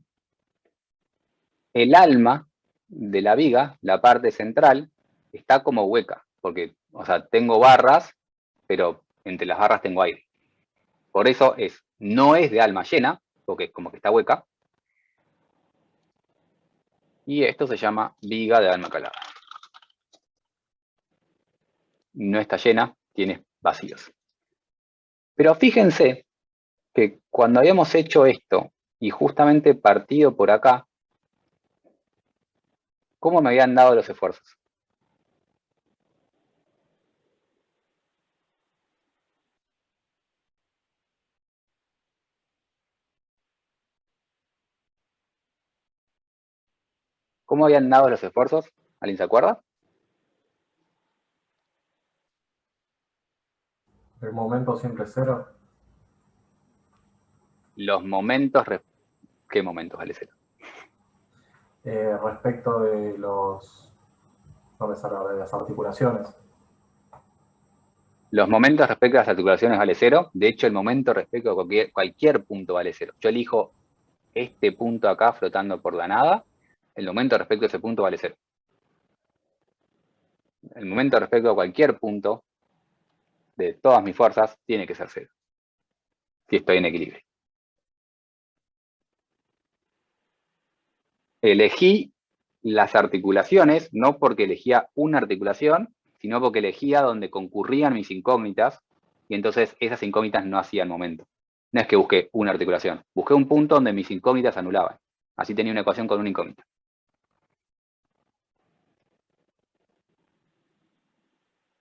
El alma de la viga, la parte central, está como hueca, porque, o sea, tengo barras, pero entre las barras tengo aire. Por eso no es de alma llena, porque como que está hueca. Y esto se llama viga de alma calada. No está llena, tiene vacíos. Pero fíjense que cuando habíamos hecho esto y justamente partido por acá, ¿cómo me habían dado los esfuerzos? ¿Cómo habían dado los esfuerzos? ¿Alguien se acuerda? El momento siempre es 0. Los momentos, ¿qué momentos vale 0? Respecto de de las articulaciones. Los momentos respecto a las articulaciones vale 0. De hecho, el momento respecto a cualquier punto vale 0. Yo elijo este punto acá flotando por la nada. El momento respecto a ese punto vale 0. El momento respecto a cualquier punto de todas mis fuerzas tiene que ser 0. Si estoy en equilibrio. Elegí las articulaciones, no porque elegía una articulación, sino porque elegía donde concurrían mis incógnitas y entonces esas incógnitas no hacían momento. No es que busqué una articulación, busqué un punto donde mis incógnitas se anulaban. Así tenía una ecuación con una incógnita.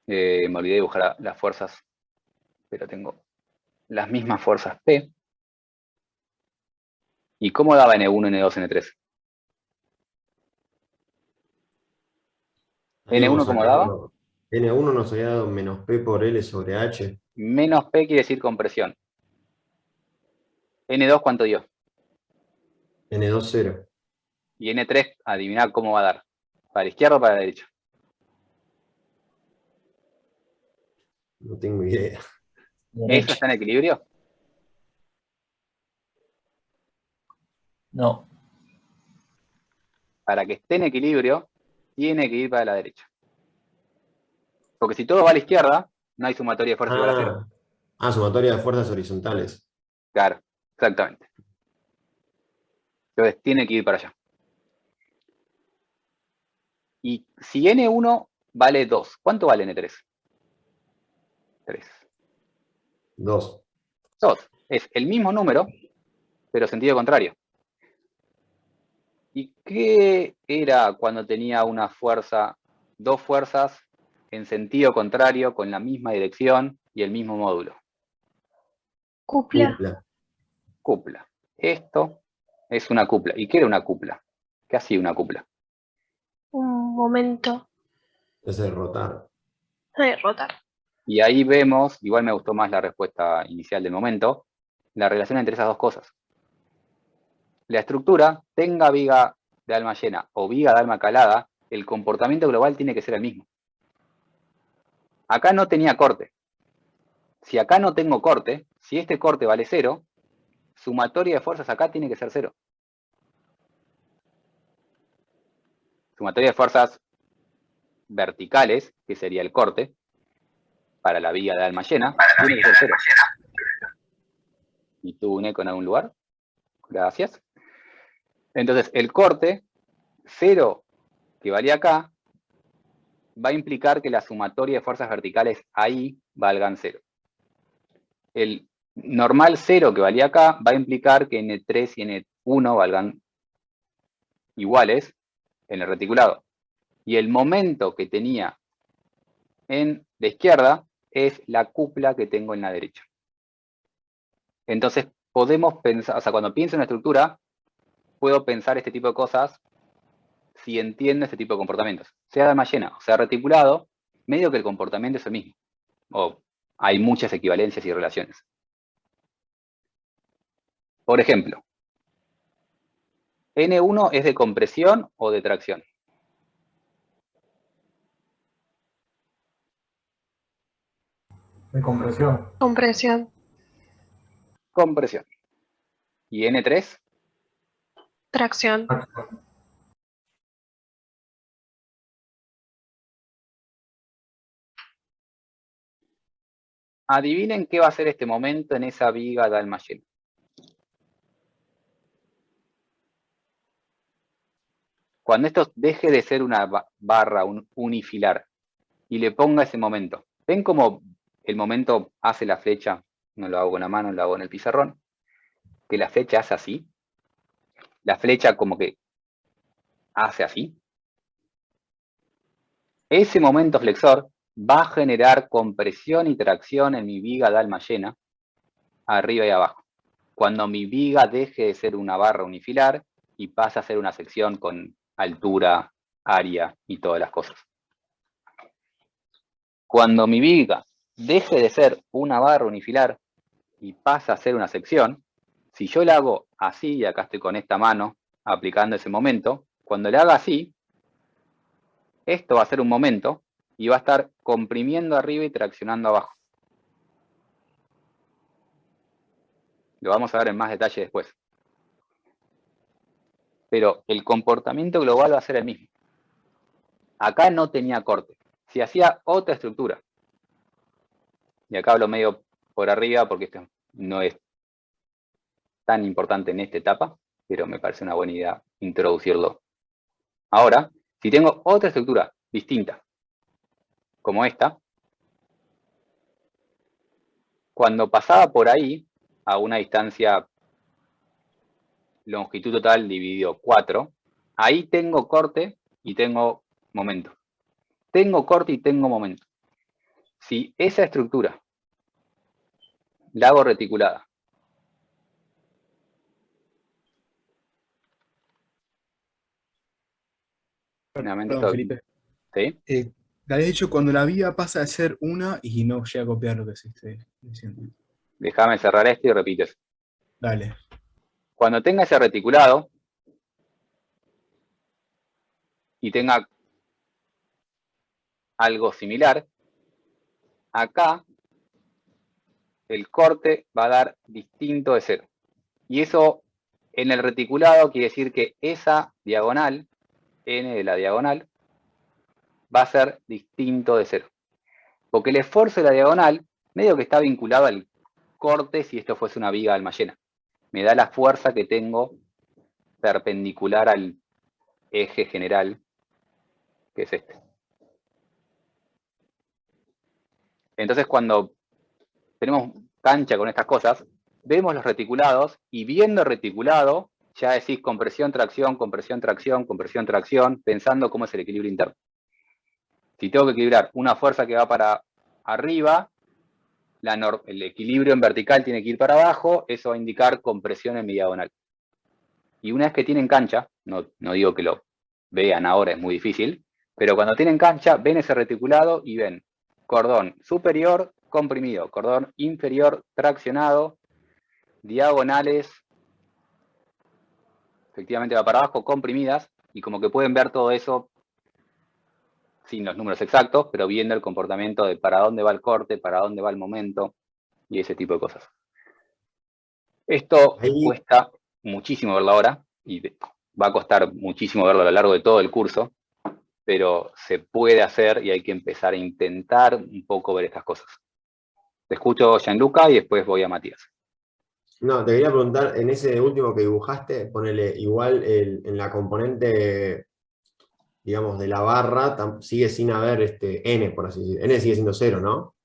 Me olvidé de dibujar las fuerzas, pero tengo las mismas fuerzas P. ¿Y cómo daba N1, N2, N3? ¿N1 cómo daba? N1 nos había dado menos P por L sobre H. Menos P quiere decir compresión. ¿N2 cuánto dio? N2, 0. Y N3, adiviná cómo va a dar. ¿Para la izquierda o para la derecha? No tengo idea. ¿Eso está en equilibrio? No. Para que esté en equilibrio, tiene que ir para la derecha. Porque si todo va a la izquierda, no hay sumatoria de fuerzas igual a 0. Sumatoria de fuerzas horizontales. Claro, exactamente. Entonces tiene que ir para allá. Y si N1 vale 2, ¿cuánto vale N3? 3. 2. 2. Es el mismo número, pero sentido contrario. ¿Y qué era cuando tenía una fuerza, dos fuerzas en sentido contrario, con la misma dirección y el mismo módulo? Cupla. Cupla. Esto es una cupla. ¿Y qué era una cupla? ¿Qué hacía una cupla? Un momento Es de rotar. de rotar. Y ahí vemos, igual me gustó más la respuesta inicial del momento, la relación entre esas dos cosas. La estructura, tenga viga de alma llena o viga de alma calada, el comportamiento global tiene que ser el mismo. Acá no tenía corte. Si acá no tengo corte, si este corte vale 0, sumatoria de fuerzas acá tiene que ser 0. Sumatoria de fuerzas verticales, que sería el corte, para la viga de alma llena, tiene que ser 0. ¿Y tuvo un eco en algún lugar? Gracias. Entonces, el corte, 0 que valía acá, va a implicar que la sumatoria de fuerzas verticales ahí valgan 0. El normal 0 que valía acá va a implicar que N3 y N1 valgan iguales en el reticulado. Y el momento que tenía en la izquierda es la cupla que tengo en la derecha. Entonces, podemos pensar, o sea, cuando pienso en una estructura, puedo pensar este tipo de cosas si entiendo este tipo de comportamientos. Sea de alma llena o sea reticulado, medio que el comportamiento es el mismo. O hay muchas equivalencias y relaciones. Por ejemplo, N1 es de compresión o de tracción. De compresión. Compresión. Compresión. ¿Y N3? Tracción. Adivinen qué va a ser este momento en esa viga de alma llena. Cuando esto deje de ser una barra unifilar y le ponga ese momento. ¿Ven cómo el momento hace la flecha? No lo hago con la mano, lo hago en el pizarrón. Que la flecha hace así. La flecha como que hace así. Ese momento flexor va a generar compresión y tracción en mi viga de alma llena, arriba y abajo. Cuando mi viga deje de ser una barra unifilar y pasa a ser una sección con altura, área y todas las cosas. Cuando mi viga deje de ser una barra unifilar y pasa a ser una sección, si yo la hago así, y acá estoy con esta mano aplicando ese momento, cuando le haga así, esto va a ser un momento y va a estar comprimiendo arriba y traccionando abajo. Lo vamos a ver en más detalle después. Pero el comportamiento global va a ser el mismo. Acá no tenía corte. Si hacía otra estructura, y acá hablo medio por arriba porque esto no es tan importante en esta etapa, pero me parece una buena idea introducirlo. Ahora, si tengo otra estructura distinta, como esta, cuando pasaba por ahí, a una distancia longitud total dividido 4, ahí tengo corte y tengo momento. Tengo corte y tengo momento. Si esa estructura la hago reticulada, nuevamente Perdón, Felipe. ¿sí? Te habías dicho cuando la vía pasa de ser una y no llega a copiar lo que se esté diciendo. Déjame cerrar esto y repito eso. Dale. Cuando tenga ese reticulado y tenga algo similar, acá el corte va a dar distinto de 0. Y eso en el reticulado quiere decir que esa diagonal, n de la diagonal, va a ser distinto de 0. Porque el esfuerzo de la diagonal medio que está vinculado al corte si esto fuese una viga alma llena. Me da la fuerza que tengo perpendicular al eje general, que es este. Entonces, cuando tenemos cancha con estas cosas, vemos los reticulados y viendo el reticulado, ya decís compresión, tracción, compresión, tracción, compresión, tracción, pensando cómo es el equilibrio interno. Si tengo que equilibrar una fuerza que va para arriba, el equilibrio en vertical tiene que ir para abajo, eso va a indicar compresión en mi diagonal. Y una vez que tienen cancha, no digo que lo vean ahora, es muy difícil, pero cuando tienen cancha, ven ese reticulado y ven cordón superior comprimido, cordón inferior traccionado, diagonales, efectivamente va para abajo, comprimidas, y como que pueden ver todo eso sin los números exactos, pero viendo el comportamiento de para dónde va el corte, para dónde va el momento, y ese tipo de cosas. Esto cuesta muchísimo verlo ahora, y va a costar muchísimo verlo a lo largo de todo el curso, pero se puede hacer y hay que empezar a intentar un poco ver estas cosas. Te escucho, Gianluca, y después voy a Matías. No, te quería preguntar, en ese último que dibujaste, ponele igual en la componente, digamos, de la barra, sigue sin haber n, por así decirlo. N sigue siendo 0, ¿no?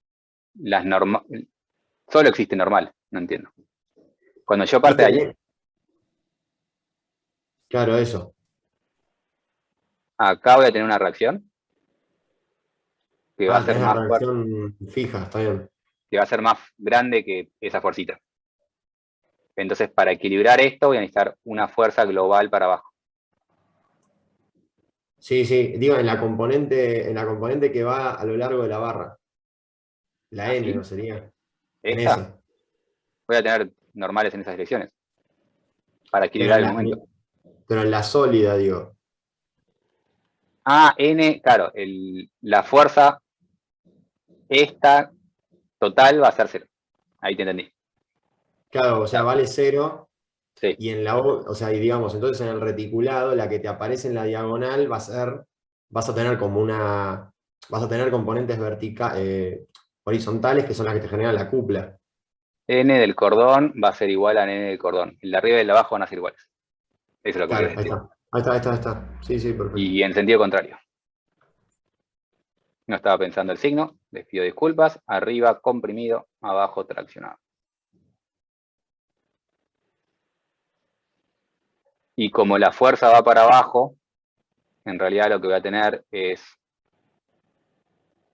Solo existe normal, no entiendo. Cuando yo parte de ahí... Claro, eso. Acá voy a tener una reacción que va a ser más fuerte. Reacción fija, está bien. Que va a ser más grande que esa fuercita. Entonces, para equilibrar esto, voy a necesitar una fuerza global para abajo. Sí, sí, digo, en la componente que va a lo largo de la barra. La ¿Ah, N, sí? ¿no sería? ¿Esta? Voy a tener normales en esas direcciones. Para equilibrar el momento. Pero en la sólida, digo. Ah, N, claro, la fuerza, esta total va a ser 0. Ahí te entendí. Claro, o sea, vale 0. Sí. Y en la, o sea, y digamos, entonces en el reticulado, la que te aparece en la diagonal vas a tener como vas a tener componentes horizontales que son las que te generan la cupla. N del cordón va a ser igual a N del cordón. El de arriba y el de abajo van a ser iguales. Eso es lo que Claro, quiero decir. Ahí está. Sí, sí, perfecto. Y en sentido contrario. No estaba pensando el signo, les pido disculpas. Arriba comprimido, abajo traccionado. Y como la fuerza va para abajo, en realidad lo que voy a tener es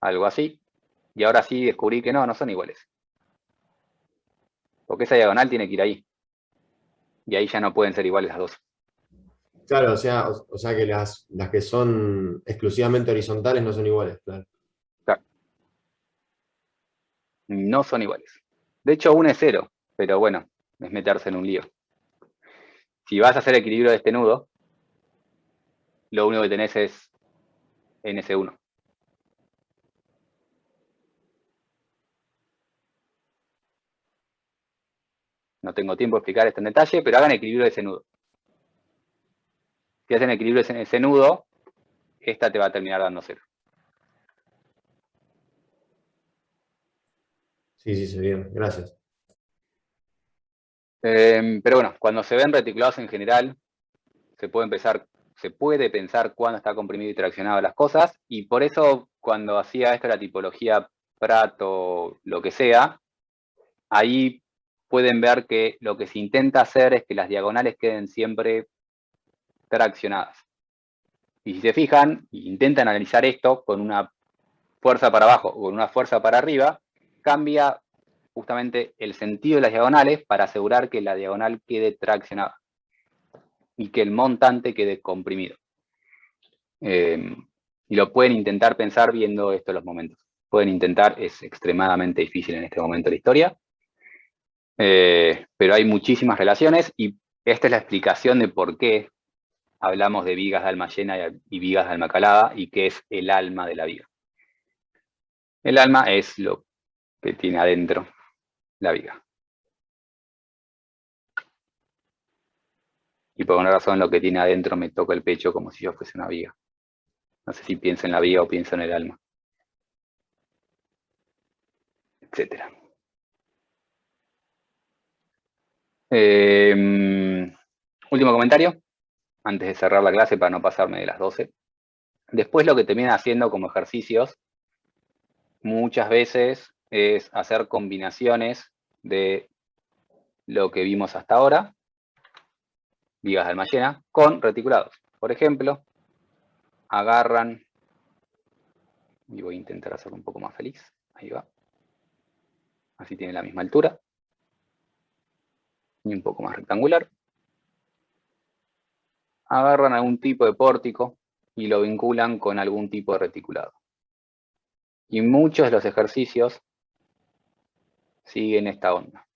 algo así. Y ahora sí descubrí que no son iguales. Porque esa diagonal tiene que ir ahí. Y ahí ya no pueden ser iguales las dos. Claro, o sea que las que son exclusivamente horizontales no son iguales, claro. Claro. No son iguales. De hecho, una es 0, pero bueno, es meterse en un lío. Si vas a hacer equilibrio de este nudo, lo único que tenés es NC1. No tengo tiempo de explicar esto en detalle, pero hagan equilibrio de ese nudo. Si hacen equilibrio en ese nudo, esta te va a terminar dando 0. Sí, sí, bien, gracias. Pero bueno, cuando se ven reticulados en general, se puede pensar cuándo está comprimido y traccionado las cosas, y por eso cuando hacía esto la tipología Pratt o lo que sea, ahí pueden ver que lo que se intenta hacer es que las diagonales queden siempre traccionadas. Y si se fijan, intentan analizar esto con una fuerza para abajo o con una fuerza para arriba, cambia justamente el sentido de las diagonales para asegurar que la diagonal quede traccionada y que el montante quede comprimido. Y lo pueden intentar pensar viendo esto en los momentos. Pueden intentar, es extremadamente difícil en este momento de la historia, pero hay muchísimas relaciones y esta es la explicación de por qué hablamos de vigas de alma llena y vigas de alma calada y qué es el alma de la viga. El alma es lo que tiene adentro la viga. Y por una razón lo que tiene adentro me toca el pecho como si yo fuese una viga. No sé si pienso en la viga o pienso en el alma. Etcétera. Último comentario, antes de cerrar la clase para no pasarme de las 12. Después lo que terminan haciendo como ejercicios muchas veces es hacer combinaciones de lo que vimos hasta ahora, vigas de alma llena, con reticulados. Por ejemplo, agarran, y voy a intentar hacerlo un poco más feliz, ahí va, así tiene la misma altura, y un poco más rectangular. Agarran algún tipo de pórtico y lo vinculan con algún tipo de reticulado. Y muchos de los ejercicios siguen esta onda.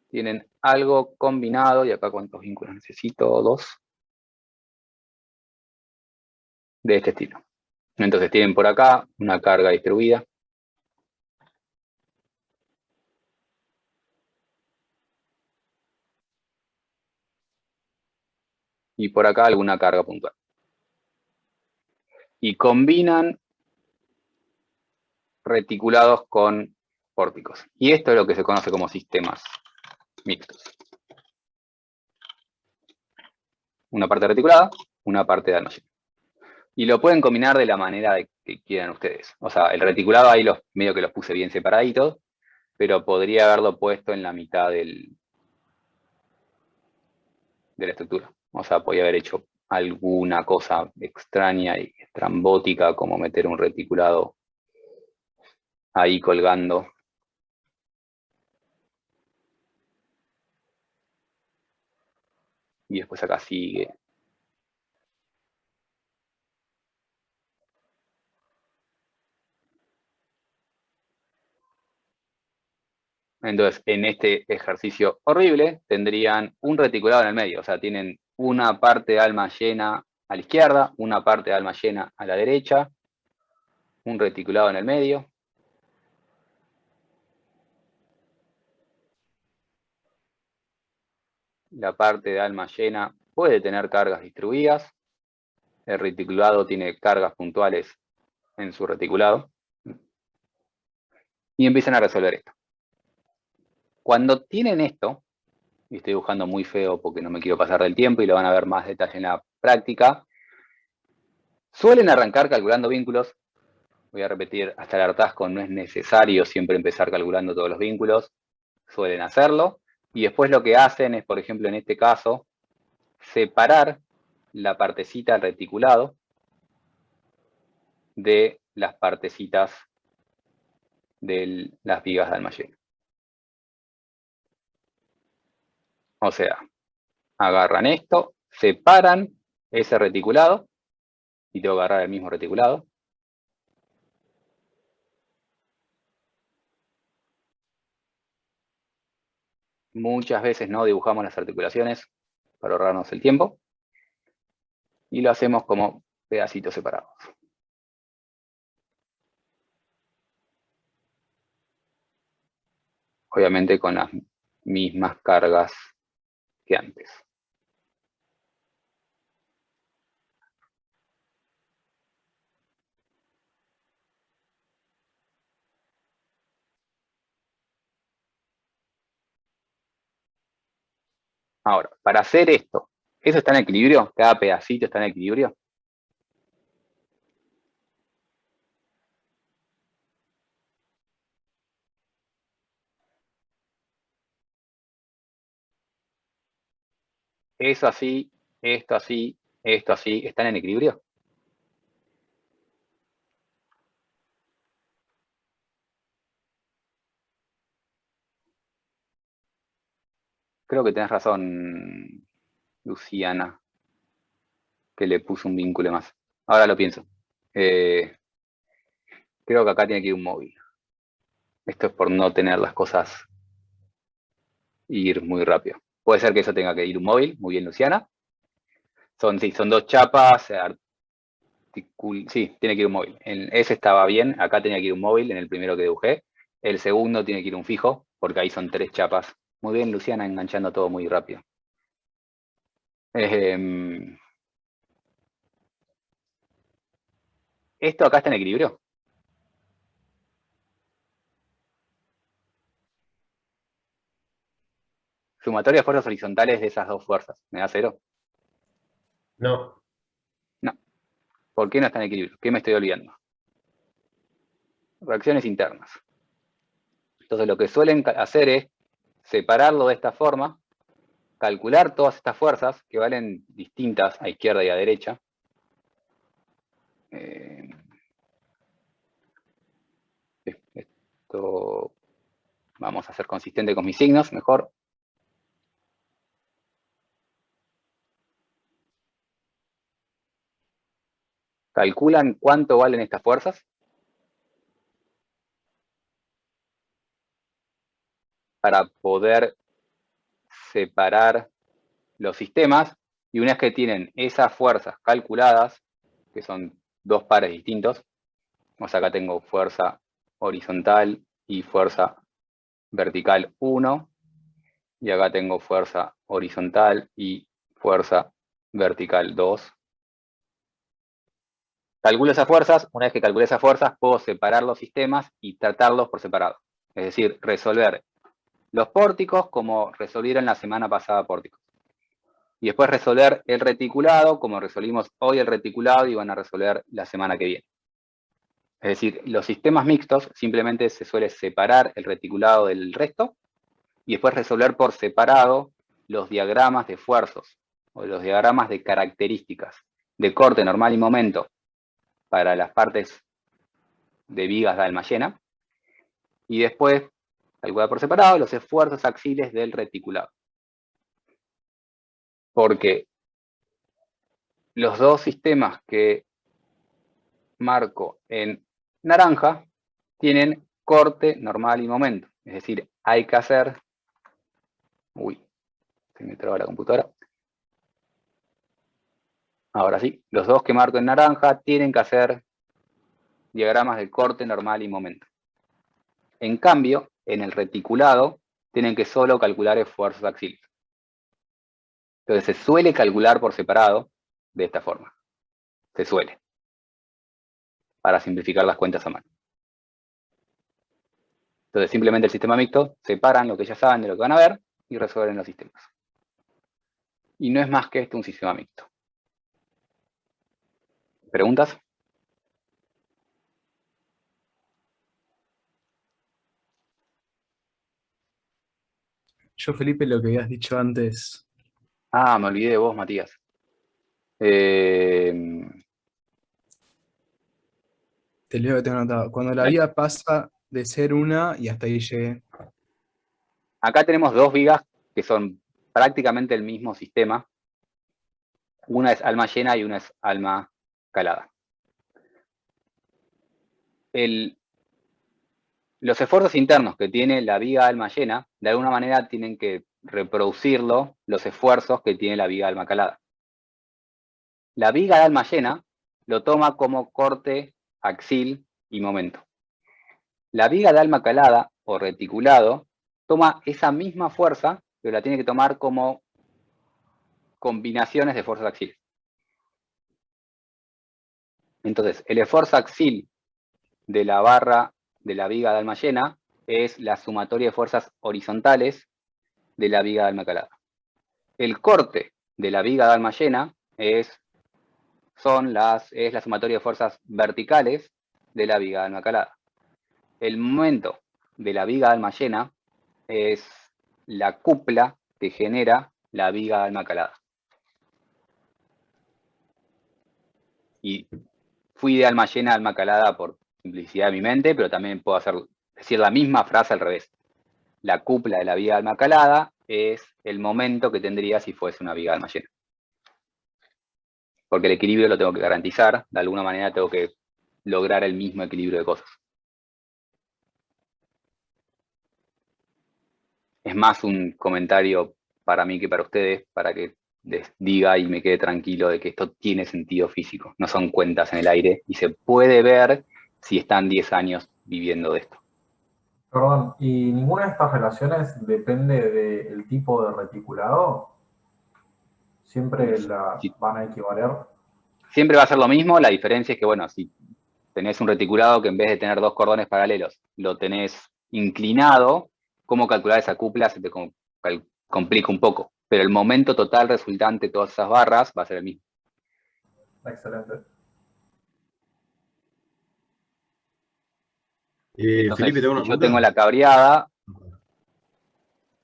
Tienen algo combinado, y acá cuántos vínculos necesito, 2, de este estilo. Entonces tienen por acá una carga distribuida. Y por acá alguna carga puntual. Y combinan reticulados con pórticos. Y esto es lo que se conoce como sistemas mixtos. Una parte reticulada, una parte de alma llena. Y lo pueden combinar de la manera que quieran ustedes. O sea, el reticulado ahí medio que los puse bien separaditos, pero podría haberlo puesto en la mitad de la estructura. O sea, podía haber hecho alguna cosa extraña y estrambótica, como meter un reticulado ahí colgando. Y después acá sigue. Entonces, en este ejercicio horrible, tendrían un reticulado en el medio. O sea, tienen una parte de alma llena a la izquierda, una parte de alma llena a la derecha, un reticulado en el medio. La parte de alma llena puede tener cargas distribuidas. El reticulado tiene cargas puntuales en su reticulado. Y empiezan a resolver esto. Cuando tienen esto, y estoy dibujando muy feo porque no me quiero pasar del tiempo y lo van a ver más detalle en la práctica, suelen arrancar calculando vínculos. Voy a repetir hasta el hartazgo, no es necesario siempre empezar calculando todos los vínculos. Suelen hacerlo. Y después lo que hacen es, por ejemplo, en este caso, separar la partecita del reticulado de las partecitas de las vigas de alma llena. O sea, agarran esto, separan ese reticulado, y tengo que agarrar el mismo reticulado. Muchas veces no dibujamos las articulaciones para ahorrarnos el tiempo. Y lo hacemos como pedacitos separados. Obviamente con las mismas cargas que antes. Ahora, para hacer esto, ¿eso está en equilibrio? ¿Cada pedacito está en equilibrio? eso así, esto así, esto así, ¿están en equilibrio? Creo que tenés razón, Luciana, que le puso un vínculo más. Ahora lo pienso. Creo que acá tiene que ir un móvil. Esto es por no tener las cosas ir muy rápido. Puede ser que eso tenga que ir un móvil, muy bien, Luciana. Sí, son dos chapas, sí, tiene que ir un móvil. Ese estaba bien, acá tenía que ir un móvil, en el primero que dibujé. El segundo tiene que ir un fijo, porque ahí son 3 chapas. Muy bien, Luciana, enganchando todo muy rápido. ¿Esto acá está en equilibrio? Sumatoria de fuerzas horizontales de esas dos fuerzas. ¿Me da 0? No. No. ¿Por qué no está en equilibrio? ¿Qué me estoy olvidando? Reacciones internas. Entonces lo que suelen hacer es separarlo de esta forma, calcular todas estas fuerzas que valen distintas a izquierda y a derecha. Esto vamos a ser consistente con mis signos, mejor. Calculan cuánto valen estas fuerzas para poder separar los sistemas, y una vez que tienen esas fuerzas calculadas, que son dos pares distintos, o sea, acá tengo fuerza horizontal y fuerza vertical 1, y acá tengo fuerza horizontal y fuerza vertical 2. Calculo esas fuerzas, una vez que calculé esas fuerzas, puedo separar los sistemas y tratarlos por separado. Es decir, resolver los pórticos como resolvieron la semana pasada pórticos. Y después resolver el reticulado como resolvimos hoy el reticulado y van a resolver la semana que viene. Es decir, los sistemas mixtos simplemente se suele separar el reticulado del resto y después resolver por separado los diagramas de esfuerzos o los diagramas de características de corte, normal y momento para las partes de vigas de Almayena, y después calcular por separado los esfuerzos axiles del reticulado. Porque los dos sistemas que marco en naranja tienen corte, normal y momento. Es decir, hay que hacer... Uy, se me traba la computadora. Ahora sí, los dos que marco en naranja tienen que hacer diagramas de corte, normal y momento. En cambio, en el reticulado, tienen que solo calcular esfuerzos axiles. Entonces se suele calcular por separado de esta forma. Se suele. Para simplificar las cuentas a mano. Entonces simplemente el sistema mixto separan lo que ya saben de lo que van a ver y resuelven los sistemas. Y no es más que esto un sistema mixto. ¿Preguntas? Yo, Felipe, lo que habías dicho antes. Ah, me olvidé de vos, Matías. Te leo que tengo anotado. Cuando la vía pasa de ser una y hasta ahí llegué. Acá tenemos dos vigas que son prácticamente el mismo sistema. Una es alma llena y una es alma calada. Los esfuerzos internos que tiene la viga alma llena, de alguna manera tienen que reproducirlo los esfuerzos que tiene la viga alma calada. La viga de alma llena lo toma como corte, axil y momento. La viga de alma calada o reticulado toma esa misma fuerza, pero la tiene que tomar como combinaciones de fuerzas axiles. Entonces, el esfuerzo axil de la barra de la viga de alma llena es la sumatoria de fuerzas horizontales de la viga de alma calada. El corte de la viga de alma llena es la sumatoria de fuerzas verticales de la viga de alma calada. El momento de la viga de alma llena es la cupla que genera la viga de alma calada. Y fui de alma llena a alma calada por simplicidad de mi mente, pero también puedo decir la misma frase al revés. La cupla de la viga de alma calada es el momento que tendría si fuese una viga de alma llena. Porque el equilibrio lo tengo que garantizar, de alguna manera tengo que lograr el mismo equilibrio de cosas. Es más un comentario para mí que para ustedes, para que les diga y me quede tranquilo de que esto tiene sentido físico, no son cuentas en el aire y se puede ver si están 10 años viviendo de esto. Perdón, ¿y ninguna de estas relaciones depende del tipo de reticulado? ¿Siempre la Sí. van a equivaler? Siempre va a ser lo mismo, la diferencia es que, bueno, si tenés un reticulado que en vez de tener 2 cordones paralelos, lo tenés inclinado, cómo calcular esa cupla se te complica un poco, pero el momento total resultante de todas esas barras va a ser el mismo. Excelente. Entonces, Felipe, tengo una si yo pregunta. tengo la cabreada,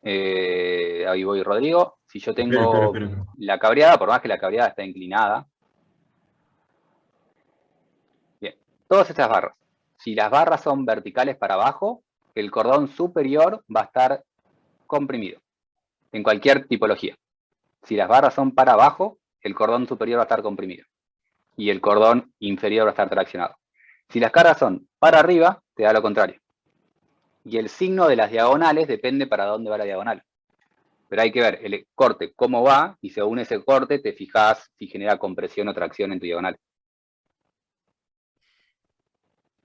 ahí voy Rodrigo, si yo tengo Espera. la cabreada, por más que la cabreada está inclinada, bien, todas estas barras, si las barras son verticales para abajo, el cordón superior va a estar comprimido, en cualquier tipología. Si las barras son para abajo, el cordón superior va a estar comprimido y el cordón inferior va a estar traccionado. Si las cargas son para arriba, te da lo contrario. Y el signo de las diagonales depende para dónde va la diagonal. Pero hay que ver el corte cómo va y según ese corte te fijas si genera compresión o tracción en tu diagonal.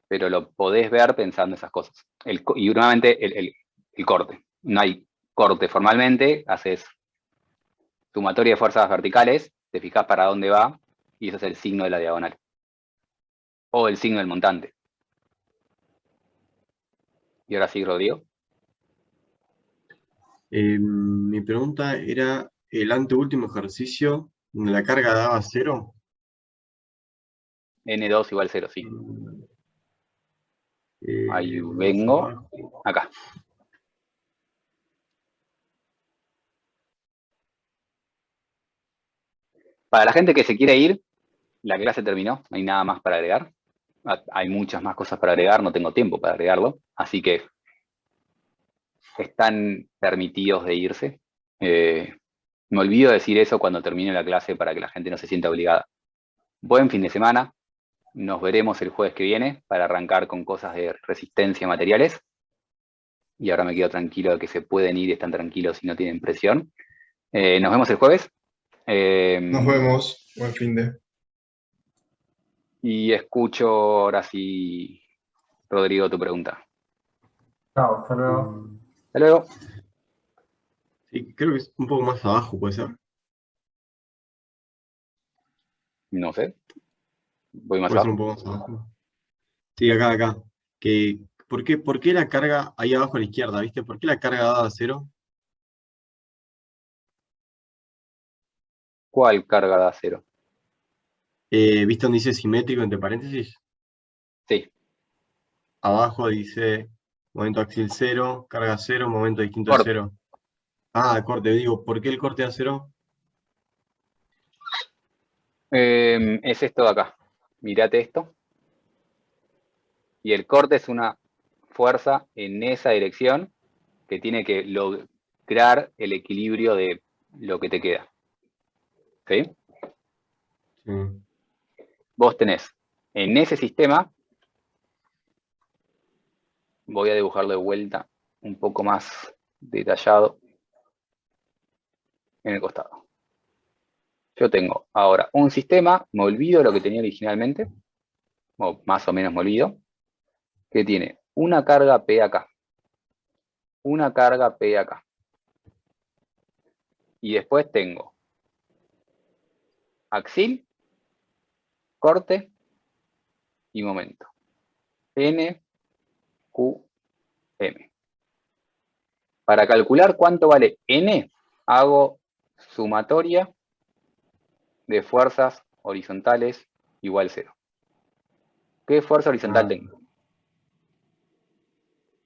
Pero lo podés ver pensando esas cosas. Y nuevamente el corte. No hay corte formalmente, haces sumatoria de fuerzas verticales, te fijas para dónde va y ese es el signo de la diagonal. O el signo del montante. Y ahora sí, Rodrigo. Mi pregunta era, el anteúltimo ejercicio, donde la carga daba 0. N2 igual 0, sí. Ahí Más vengo. abajo. Acá. Para la gente que se quiere ir, la clase terminó, no hay nada más para agregar. Hay muchas más cosas para agregar, no tengo tiempo para agregarlo. Así que están permitidos de irse. Me olvido decir eso cuando termine la clase para que la gente no se sienta obligada. Buen fin de semana. Nos veremos el jueves que viene para arrancar con cosas de resistencia a materiales. Y ahora me quedo tranquilo de que se pueden ir y están tranquilos y no tienen presión. Nos vemos el jueves. Nos vemos. Buen fin de. Y escucho ahora sí, Rodrigo, tu pregunta. Chao, hasta luego. Hasta luego. Sí, creo que es un poco más abajo, puede ser. No sé. Voy más Puede ser abajo. un poco más abajo. Sí, acá. ¿Por qué la carga ahí abajo a la izquierda, viste? ¿Por qué la carga dada a 0? ¿Cuál carga da 0? ¿Viste donde dice simétrico entre paréntesis? Sí. Abajo dice momento axial 0, carga 0, momento distinto Corte. 0. Ah, corte, digo, ¿por qué el corte a 0? Es esto de acá. Mirate esto. Y el corte es una fuerza en esa dirección que tiene que lograr el equilibrio de lo que te queda. ¿Sí? Sí. Vos tenés en ese sistema, voy a dibujarlo de vuelta un poco más detallado en el costado. Yo tengo ahora un sistema, me olvido de lo que tenía originalmente, o más o menos me olvido, que tiene una carga P acá, una carga P acá. Y después tengo axil, corte y momento. N, Q, M. Para calcular cuánto vale N, hago sumatoria de fuerzas horizontales igual 0. ¿Qué fuerza horizontal tengo?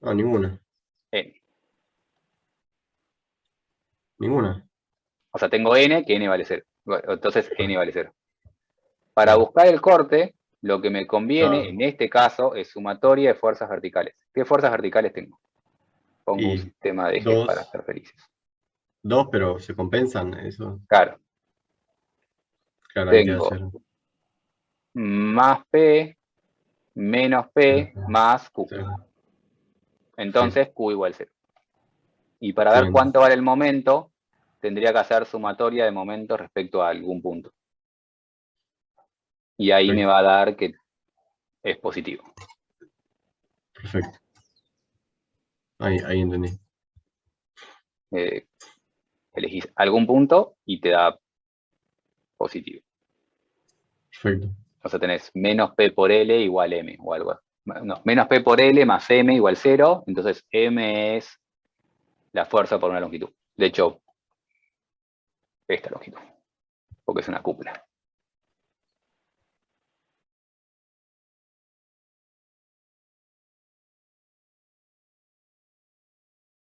Ah, ninguna. N. Ninguna. O sea, tengo N, que N vale 0. Entonces N vale 0. Para buscar el corte, lo que me conviene Claro. en este caso es sumatoria de fuerzas verticales. ¿Qué fuerzas verticales tengo? Pongo un Y sistema de ejes dos. para ser felices. 2, pero se compensan eso. Claro, Claro, hay que tengo hacer. más P menos P Ajá. más Q. Sí. Entonces Q igual 0. Y para ver Excelente. cuánto vale el momento, tendría que hacer sumatoria de momentos respecto a algún punto. Y ahí me Perfecto. va a dar que es positivo. Perfecto. Ahí entendí. Elegís algún punto y te da positivo. Perfecto. O sea, tenés menos P por L igual M o algo. No, menos P por L más M igual 0. Entonces M es la fuerza por una longitud. De hecho, esta longitud. Porque es una cúpula.